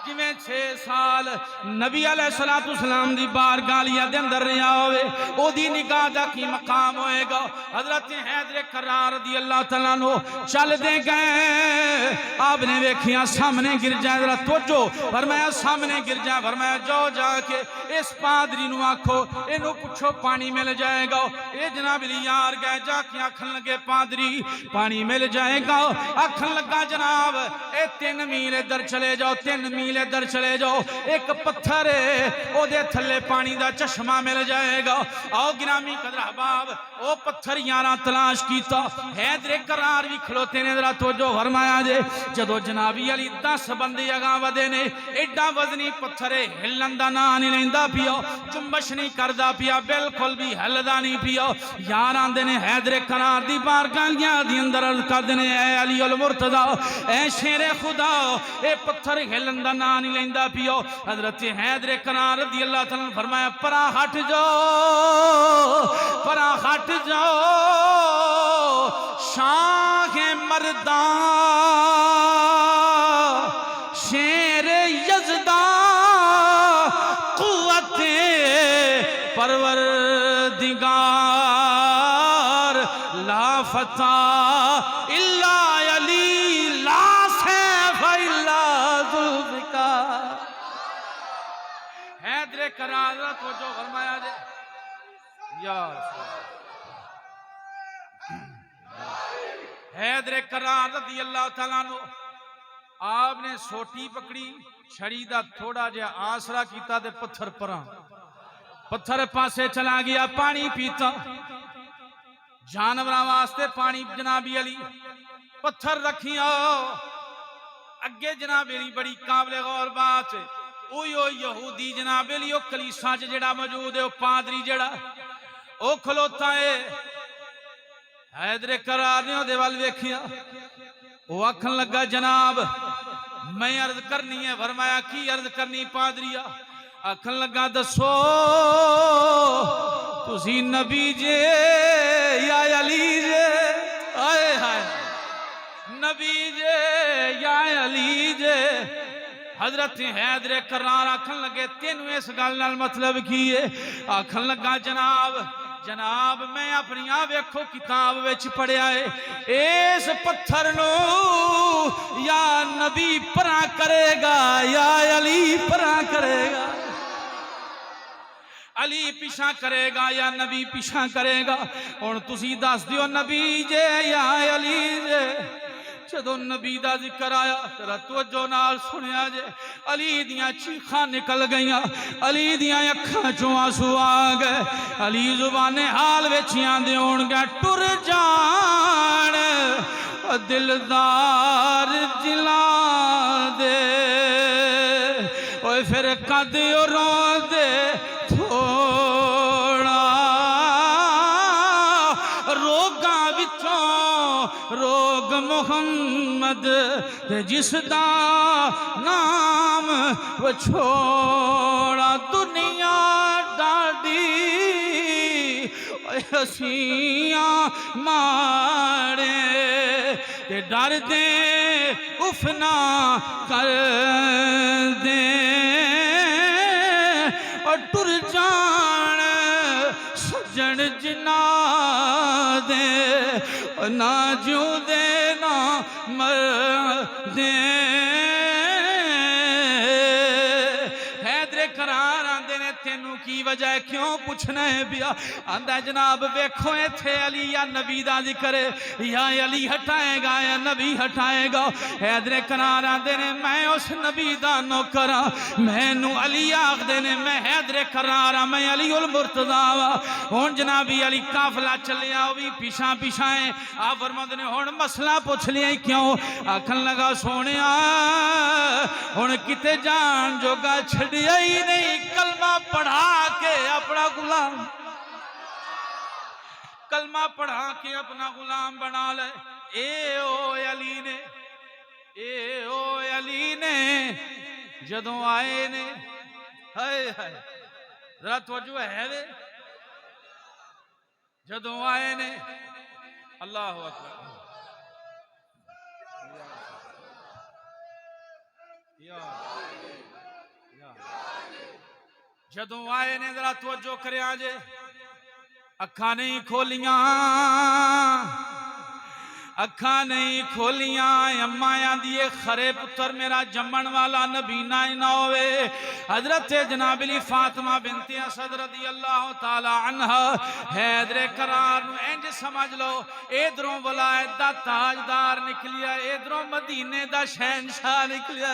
جمیں 6 سال نبی علیہ السلام دی بارگاہ دے اندر رہا ہوئے او دی نگاہ دا کی مقام ہوئے گا حضرت حیدر کرار رضی اللہ تعالیٰ عنہ چل دے گئے آپ نے دیکھیا سامنے گر جائے ذرا توجہ فرمایا سامنے گر جائے فرمایا جا کے اس پادری نو آکھو انہوں پوچھو پانی مل جائے گا اے جناب علی یار گئے جا کے آکھن لگے پادری پانی مل جائے گا آکھن لگا جناب اے 3 میل ادھر چلے جاؤ 3 میل ادھر چلے جاؤ ایک پتھر ہے او دے تھلے پانی دا چشمہ مل جائے گا آؤ گرامی قدر احباب او پتھر یاراں تلاش کیتا حیدر کرار بھی کھلوتے نے ذرا توجہ فرمایا جے جدو جنابی علی 10 بندے اگاں ودے نے ایڈا وزنی پتھر ہلن دا نام نہیں لیندا پیا چمبش نہیں کردا پیا بالکل بھی ہلدا نہیں پیا یاراں دے نے حیدر کرار دی بارگاہ دی اندر عرض کردے نے اے علی المرتضی اے شیر خدا اے پتھر ہلن دا نام نہیں لیندہ پیو حضرت حیدر کرار رضی اللہ تعالیٰ نے فرمایا پرا ہٹ جاؤ شاہ مردان شیر یزدان قوت پروردگار لا فتح الا علی لا کرار توجہ فرمایا جے یا حیدر کرار رضی اللہ تعالیٰ عنہ آپ نے سوٹی پکڑی چھڑی دا تھوڑا جے آسرا کیتا دے پتھر پران پتھر پاسے چلا گیا پانی پیتا جانوراں واسطے پانی جنابی علی پتھر رکھیا اگے جناب علی بڑی قابل غور بات اوہ یہودی جناب علی او کلیسا جڑا موجود ہے او پادری جڑا او کھلوتا ہے حیدر کرار نے دے وال ویکھیا او آکھن لگا جناب میں عرض کرنی ہے فرمایا کی عرض کرنی پادریا آکھن لگا دسو تسی نبی جے یا علی جے آئے ہائے نبی جے یا علی جے حضرت حیدر کرار آکھن لگے تینوں اس گل نال مطلب کی ہے آکھن لگا جناب میں اپنی ویکھو کتاب وچ پڑھیا ہے اس پتھر نو یا نبی پرا کرے گا یا علی پرا کرے گا علی پیچھا کرے گا یا نبی پیچھا کرے گا اور تسی دس دیو نبی جے یا علی جے جدو نبی دا ذکر آیا تیرا توجہ نال سنیا جے علی دیاں چیخاں نکل گئیاں علی دیاں اکھاں چوں آنسو آ گئے علی زبان حال وچیاں دے ہون گے ٹر جان دلدار جلا دے اوے پھر قد رو دے تھوڑا روگاں وچوں روگ محمد جس دا نام چھوڑا دنیا ڈاڈی ہسیاں مارے ڈر دے افنا کر دے اور ٹر جان سجن جنا دے نہ جیوں دے نہ مر دے حیدر کرار آندے نے تینوں کی وجہ ہے کیوں پوچھنا ہے بیا آندہ جناب ویکھو تھے علی یا نبی دا ذکر یا علی ہٹائے گا یا نبی ہٹائے گا حیدر کرار آندے نے میں اس نبی دا نوکرا میں نو علی آگ دے نے میں حیدر کرارا میں علی المرتضیٰ ہون جنابی علی قافلہ چلے آؤ بھی پیشاں پیشائیں آپ فرماتے نے ہون مسئلہ پوچھ لیا کیوں آکھن لگا سونے ہون کتے جان جو گا چھڑیا ہی نہیں کلمہ پڑھا کے اپنا غلام کلمہ پڑھا کے اپنا غلام بنا لے اے او علی نے جدوں آئے نے ہائے ہائے ذرا توجہ ہے دے جدوں آئے نے اللہ اکبر جدوں آئے نے ذرا توجہ کرے آجے اکھاں نہیں کھولیاں امایاں دیئے خرے پتر میرا جمن والا نبی نہ ہوئے حضرت جناب علی فاطمہ بنت اسد رضی اللہ تعالی عنہ حیدر کرار نو انج سمجھ لو ادھروں ولایت دا تاجدار نکلیا ادھروں مدینے دا شہنشاہ نکلیا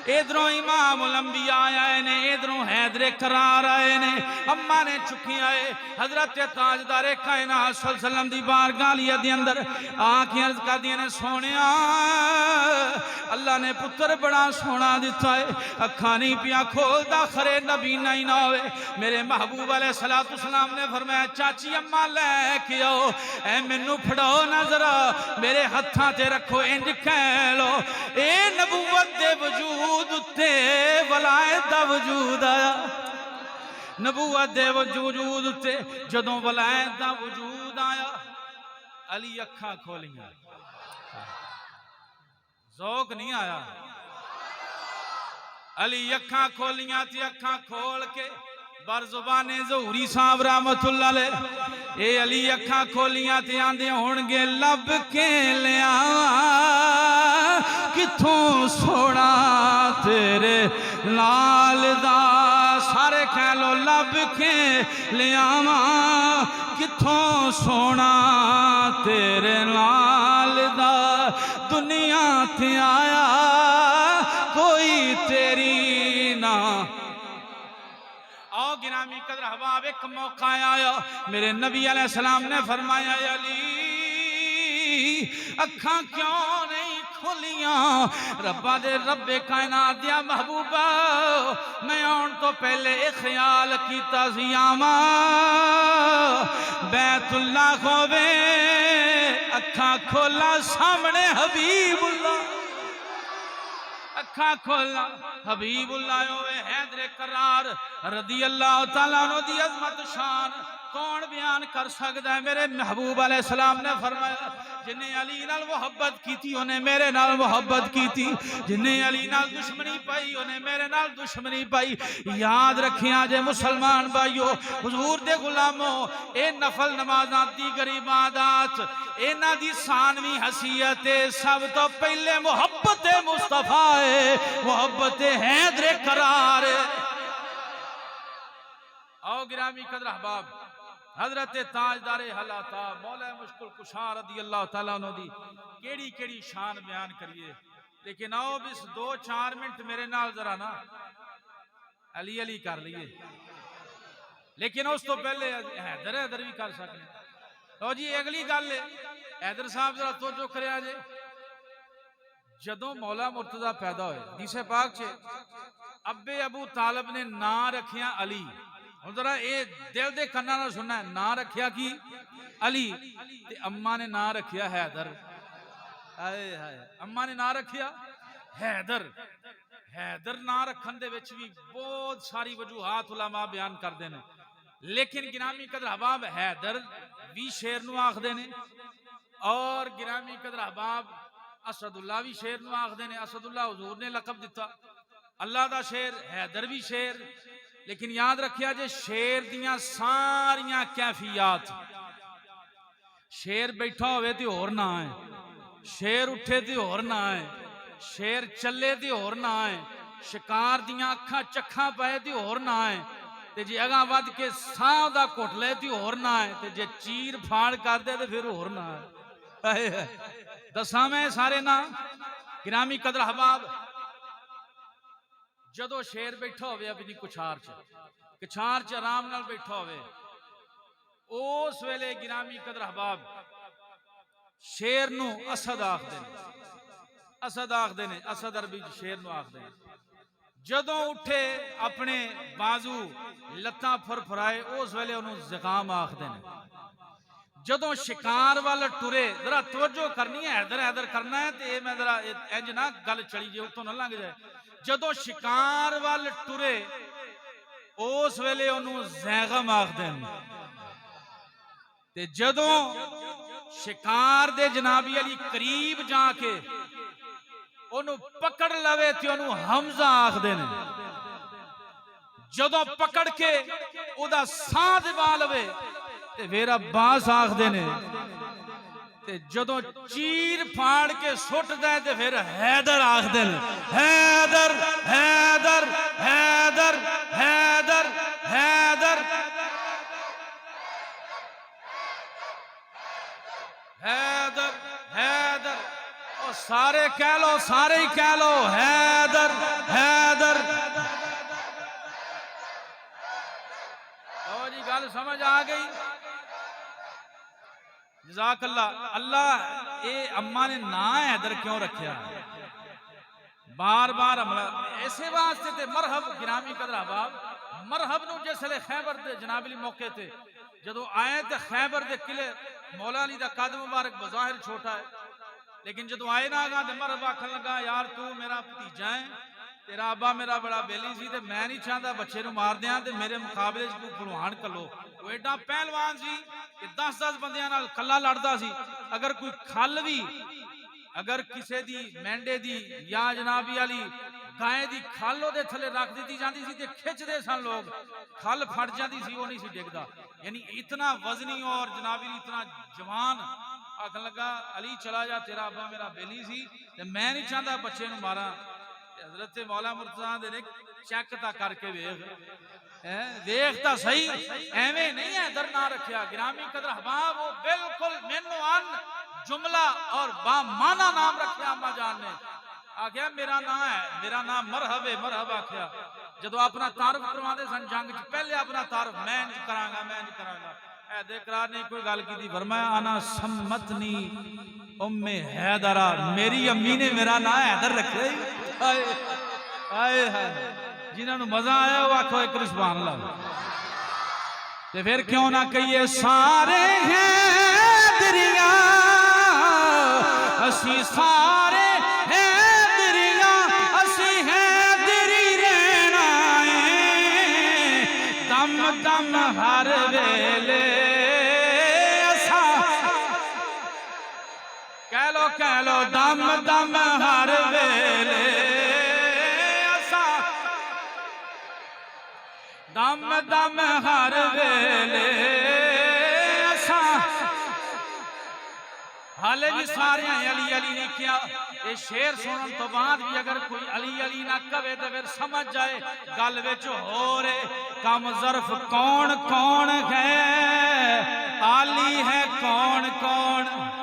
ادھروں امام الانبیاء آئے نے ادھروں حیدر کرار آئے نے اما نے چکی آئے حضرت تاجدار کائنات صلی اللہ علیہ وسلم دی بارگاہ لیا دی اندر آنکھیں عرض کر دیا نے سونیا اللہ نے پتر بڑا سونا دیتا ہے اکھاں نہیں پیا کھول دا خرے نبی نہیں نہ ہوئے میرے محبوب علیہ السلام نے فرمایا چاچی اماں لے کے آؤ اے منو پھڑاؤ نظر میرے ہتھاں تے رکھو انج کہہ لو اے نبوت دے وجود تے ولایت دا وجود آیا نبوت دے وجود تے جدوں ولایت دا وجود آیا علی اکھاں کھولیاں ذوق نہیں آیا علی اکھاں کھولیاں تھی اکھاں کھول کے بر زبان ظہوری صاحب رحمت اللہ لے اے علی اکھاں کھولیاں تھی آندے ہونگے لب کے لیا کتھوں سوڑا تیرے لال دا سارے کہلو لب کے لیاواں کتھوں سونا تیرے نال دا دنیا تے آیا کوئی تیری نہ آؤ گرامی قدر احباب ایک موقع آیا میرے نبی علیہ السلام نے فرمایا علی اکھاں کیوں نہیں کھولیاں ربا دے رب کائنات دیا محبوبہ میں آن تو پہلے ایک خیال کیتا سی آما بیت اللہ کھوے اکھاں کھولا سامنے حبیب اللہ اکھاں کھولا حبیب اللہ ہوئے حیدر کرار رضی اللہ تعالیٰ عنہ دی عظمت شان کون بیان کر سکتا ہے میرے محبوب علیہ السلام نے فرمایا جنہیں علی نال محبت کی تھی انہیں میرے نال محبت کی تھی جنہیں علی نال دشمنی پائی انہیں میرے نال دشمنی پائی یاد رکھیں آجے مسلمان بھائیو حضور دے غلاموں اے نفل نمازات دی غریب عادات اے نا دی ثانوی حیثیت سب تو پہلے محبت مصطفیٰ ہے محبت حیدر کرار آؤ گرامی قدر احباب حضرت تاجدار حلاتا مولا مشکل کشا رضی اللہ تعالیٰ عنہ دی کیڑی کیڑی شان بیان کریے لیکن آؤ بس 2-4 منٹ میرے نال ذرا نا علی علی کر لیے لیکن اس تو پہلے حیدر بھی کر سکیں تو جی اگلی گل ہے حیدر صاحب ذرا توجہ کرے آجے جدوں مولا مرتضی پیدا ہوئے حدیث پاک چھے ابے ابو طالب نے نا رکھیا علی اور ذرا اے دل دے کنا نہ سننا ہے نا رکھیا کی علی تے اماں نے نا رکھیا حیدر آئے ہائے اماں نے نا رکھیا حیدر حیدر نا رکھن دے وچ بھی بہت ساری وجوہات علماء بیان کر دینے لیکن گرامی قدر احباب حیدر بھی شیر نو آخ دینے اور گرامی قدر احباب اسد اللہ بھی شیر نو آخ دینے اسد اللہ حضور نے لقب دیتا اللہ دا شیر حیدر بھی شیر لیکن یاد رکھیا جے شیر دیاں ساریاں کیفیات شیر بیٹھا ہوئے تے اور نہ آئے شیر اٹھے تے اور نہ آئے شیر چلے تے اور نہ آئے شکار دیاں اکھاں چکھاں پائے تے اور نہ آئے تے جے اگاں ود کے ساں دا کٹ لے تے اور نہ آئے تے جے چیر پھاڑ کر دے تے پھر اور نہ آئے دساں میں سارے نا گرامی قدر احباب جدو شیر بیٹھا ہوئے اپنی کچھار چ آرام نال بیٹھا ہوئے اس ویلے گرامی قدر احباب شیر نو اسد آخ دینے اسد عربی شیر نو آخ دینے جدو اٹھے اپنے بازو لتاں پھر پھرائے اس ویلے انہوں زغام آخ دینے جدو شکار والا ٹورے ذرا توجہ کرنی ہے حیدر کرنا ہے تے میں ذرا انج نہ گل چلی جے اتوں نہ لنگ جائے جدو شکار وال ٹورے اس ویلے انہوں زیغم آخ دین تے جدو شکار دے جنابی علی قریب جا کے انہوں پکڑ لوے تے انہوں حمزہ آخ دین جدو پکڑ کے او دا ساں دبا لوے تے ویرا باس آخ دینے تے جدو چیر پھاڑ کے سٹ دے تے پھر حیدر آخ دینے حیدر حیدر حیدر حیدر حیدر حیدر حیدر او سارے کہہ لو سارے ہی کہہ لو حیدر حیدر او جی گل سمجھ آ گئی جزاک اللہ اے اماں نے نا حیدر کیوں رکھیا بار بار ایسے واسطے تے مرحب گرامی قدر احباب مرحب نو جس لے خیبر دے جناب علی موقع تے جدو آئے تے خیبر دے قلعے مولا علی دا قد مبارک بظاہر چھوٹا ہے لیکن جدو آئے نا گا تے مرحب آکھن لگا یار تو میرا بھتیجا ہے تیرا ابا میرا بڑا بیلی سی تے میں نہیں چاہتا بچے نو مار دیاں تے میرے مقابلے کو پہلوان کلو وہ ایڈا پہلوان سی کہ 10-10 بندیاں نال کلا لڑدا سی اگر کوئی کھل بھی اگر کسے دی مینڈے دی یا جنابی علی گائے دی کھل دے تھلے رکھ دیتی جاندی سی تے کھچ دے سن لوگ کھل پھٹ جاندی سی وہ نہیں سی ڈگدا یعنی اتنا وزنی اور جنابی اتنا جوان آکھن لگا علی چلا جا تیرا ابا میرا بیلی سی تے میں نہیں چاہتا بچے نو مارا حضرت مولا مرتضیٰ دے نے چیک تا کر کے ویکھ دیکھتا صحیح ایویں نہیں ہے در نہ رکھیا گرامی قدر احباب وہ بالکل مینو ان جملہ اور با مانا نام رکھیا اما جان نے آگیا میرا نام ہے میرا نام مرحب مرحبا کیا جدو اپنا تعارف کروا دے سن جنگ پہلے اپنا تعارف میں نہیں کراں گا اے دیکھرار نے کوئی گل کی تھی فرمایا انا سمتنی ام حیدرہ میری امی نے میرا نام حیدر رکھے جنہوں نے مزہ آیا وہ آکھو ایک سبحان اللہ تے پھر کیوں نہ کہیے سارے حیدریاں اسی سارے حیدریاں اسی حیدری رہنا ہے دم دم ہر ویلے کہہ لو دم دم ہر ویلے دم دم ہر ویلے حالے بھی سارے ہیں علی علی نے کیا یہ شیر سنن تو بعد بھی اگر کوئی علی علی نہ کہے تو پھر سمجھ جائے گل وچ ہو رے کم ظرف کون کون ہے علی ہے کون کون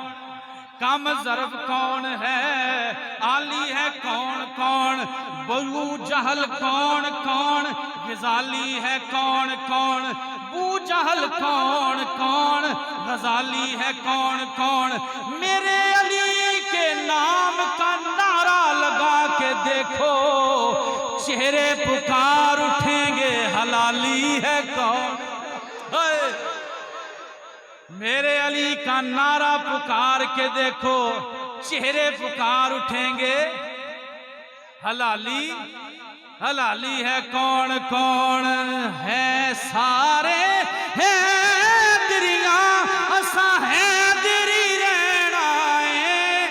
کم ظرف کون ہے علی ہے کون کون بو جہل کون کون غزالی ہے کون کون بو جہل کون کون غزالی ہے کون کون میرے علی کے نام کا نعرہ لگا کے دیکھو چہرے پکار اٹھیں گے حلالی ہے کون میرے علی کا نعرہ پکار کے دیکھو چہرے پکار اٹھیں گے حلالی حلالی ہے کون کون ہے سارے حیدریاں اسا حیدری رہنا ہے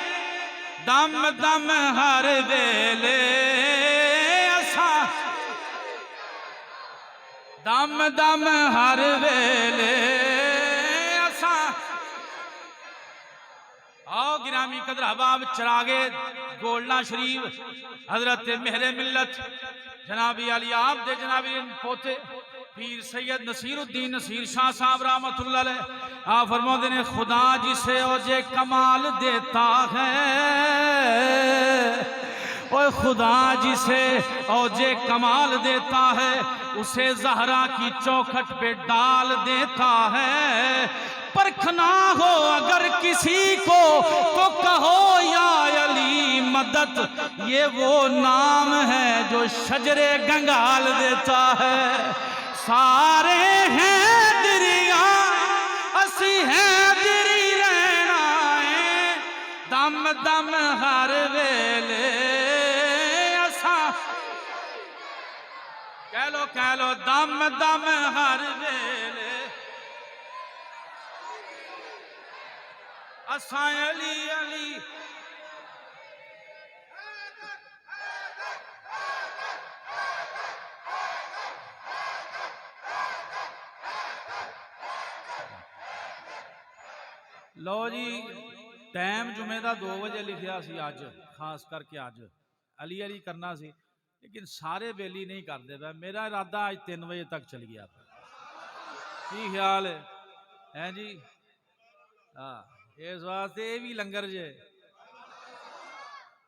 دم دم ہر ویلے اسا دم دم ہر ویلے آؤ گرامی قدر احباب چراغے گولڈا شریف حضرت مہر ملت جنابی علی آپ دے جنابی پوتے پیر سید نصیر الدین نصیر شاہ صاحب رحمت اللہ علیہ آپ فرماتے ہیں خدا جسے اوجے کمال دیتا ہے اور خدا جسے اوجے کمال دیتا ہے اسے زہرا کی چوکھٹ پہ ڈال دیتا ہے پرکھنا ہو اگر کسی کو تو کہو یا علی مدد یہ وہ نام ہے جو شجر گنگال دیتا ہے سارے حیدریاں اسی حیدری رہنا ہے دم دم ہر ویلے اساں کہہ لو دم دم ہر ویلے اساں علی علی لو جی ٹائم جمعے دا 2 بجے لکھیا سی آج خاص کر کے آج علی علی کرنا سی لیکن سارے بیلی نہیں کر دے پا میرا ارادہ آج 3 بجے تک چل گیا کی خیال ہے جی ہاں اس واسطے یہ بھی لنگر جے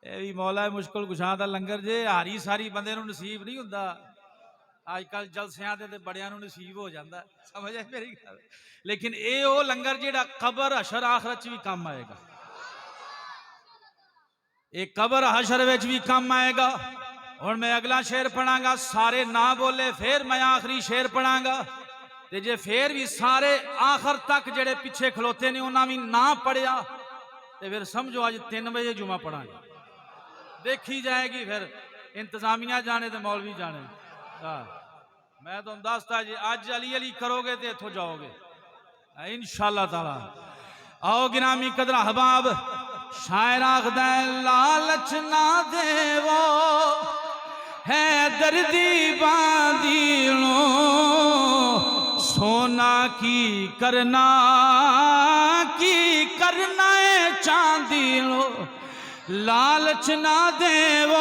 یہ بھی مولا مشکل کشاں دا لنگر جے ہاری ساری بندے نو نصیب نہیں ہوندا آج کل جلسیاں تے بڑیاں نو نصیب ہو جاندا سمجھ آئی میری گل لیکن اے او لنگر جیڑا قبر حشر آخرت بھی کام آئے گا اے قبر حشر وچ بھی کام آئے گا اور میں اگلا شعر پڑھاں گا سارے نہ بولے پھر میں آخری شعر پڑھاں گا تے جے پھر بھی سارے آخر تک جڑے پیچھے کھلوتے نے انہاں بھی نہ پڑھیا تے پھر سمجھو آج 3 بجے جمعہ پڑھاں گے دیکھی جائے گی پھر انتظامیہ جانے تے مولوی جانے میں تو اندازتا جی آج علی علی کرو گے تے اتھو جاؤ گے انشاءاللہ تعالی آؤ گرامی قدر احباب شاعر آخدا ہے لالچ نہ دیو ہے دردی باندیلوں سونا کی کرنا ہے چاندیلوں لالچ نہ دیو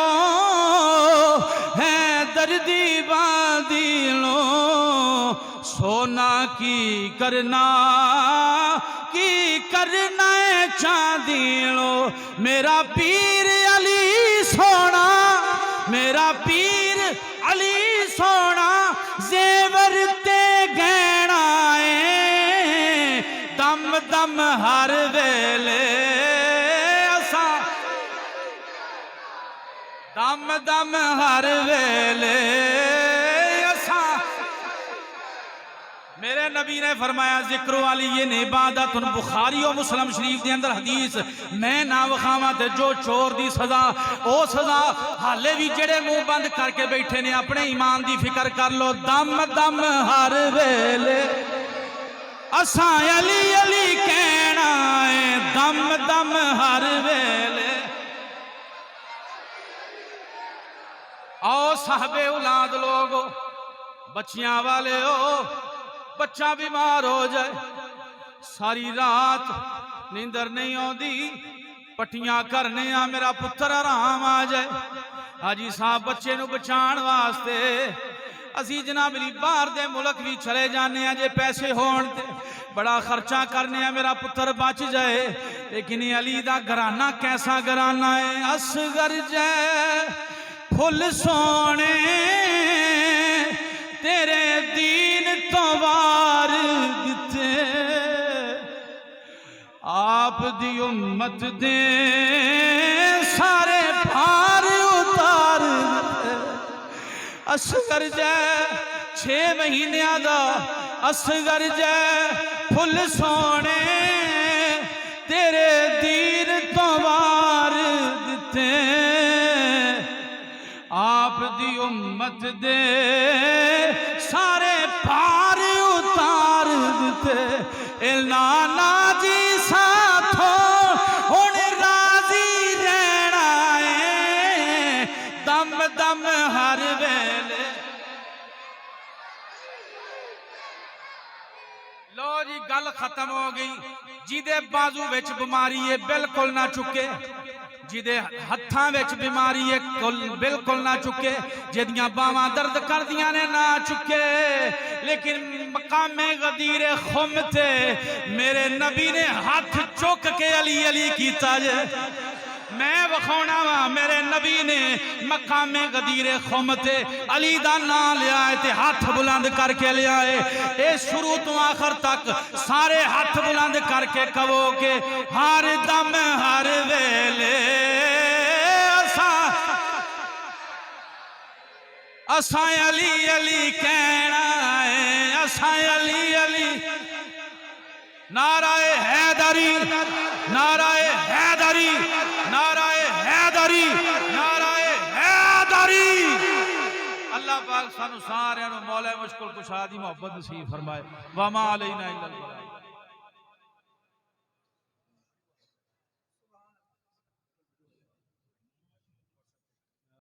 ہے دردی باندھی لو سونا کی کرنا چاندی لو میرا پیر علی سونا میرا پیر علی سونا زیور تے گہنا ہے دم دم ہر ویلے دم دم ہر ویلے میرے نبی نے فرمایا ذکر علی عبادت بخاری و مسلم شریف دے اندر حدیث میں نہ وکھاواں تے جو چور دی سزا او سزا حالے بھی جڑے منہ بند کر کے بیٹھے نے اپنے ایمان دی فکر کر لو دم دم ہر ویلے اساں علی علی کہنا ہے دم دم ہر ویلے آؤ صاحب اولاد لوگو بچیاں والے ہو بچہ بیمار ہو جائے ساری رات نیندر نہیں ہوندی پٹیاں کرنے میرا پتر آرام آ جائے حاجی صاحب بچے نو بچان واسطے اسی جناب علی باہر دے ملک بھی چلے جانے ہیں جے پیسے ہون تے بڑا خرچہ کرنے ہیں میرا پتر بچ جائے لیکن علی دا گھرانہ کیسا گھرانہ ہے اصغر جائے پھل سونے تیرے دین تو وار دتے آپ دی امت دے سارے بھار اتار دتے اصغر جائے 6 مہینے دا اصغر جائے پھل سونے تیرے دین تو وار دتے آپ دی امت دے سارے پار اتار دیتے نانا جی ساتھو ہن راضی رہنا ہے دم دم ہر ویلے لو جی گل ختم ہو گئی جی دے بازو وچ بیماری ہے بالکل نہ چکے جی دے ہتھاں وچ بیماری ہے بالکل نہ چکے جدیاں باواں درد کر دیاں نے نہ چکے لیکن مقام غدیر خم تے میرے نبی نے ہاتھ چک کے علی علی کیتا جے میں وکھاؤنا وا میرے نبی نے مقام غدیر خم تے علی دا نام لیا ہے تے ہاتھ بلند کر کے لیا ہے اے شروع تو آخر تک سارے ہاتھ بلند کر کے کہو کہ ہر دم ہر ویلے اساں علی علی کہنا ہے اساں علی علی نعرہ حیدری نعرہ حیدری نعرہ حیدری نعرہ حیدری اللہ پاک سانو سارے مولا مشکل کشا دی محبت نصیب فرمائے وما علینا الا البلاغ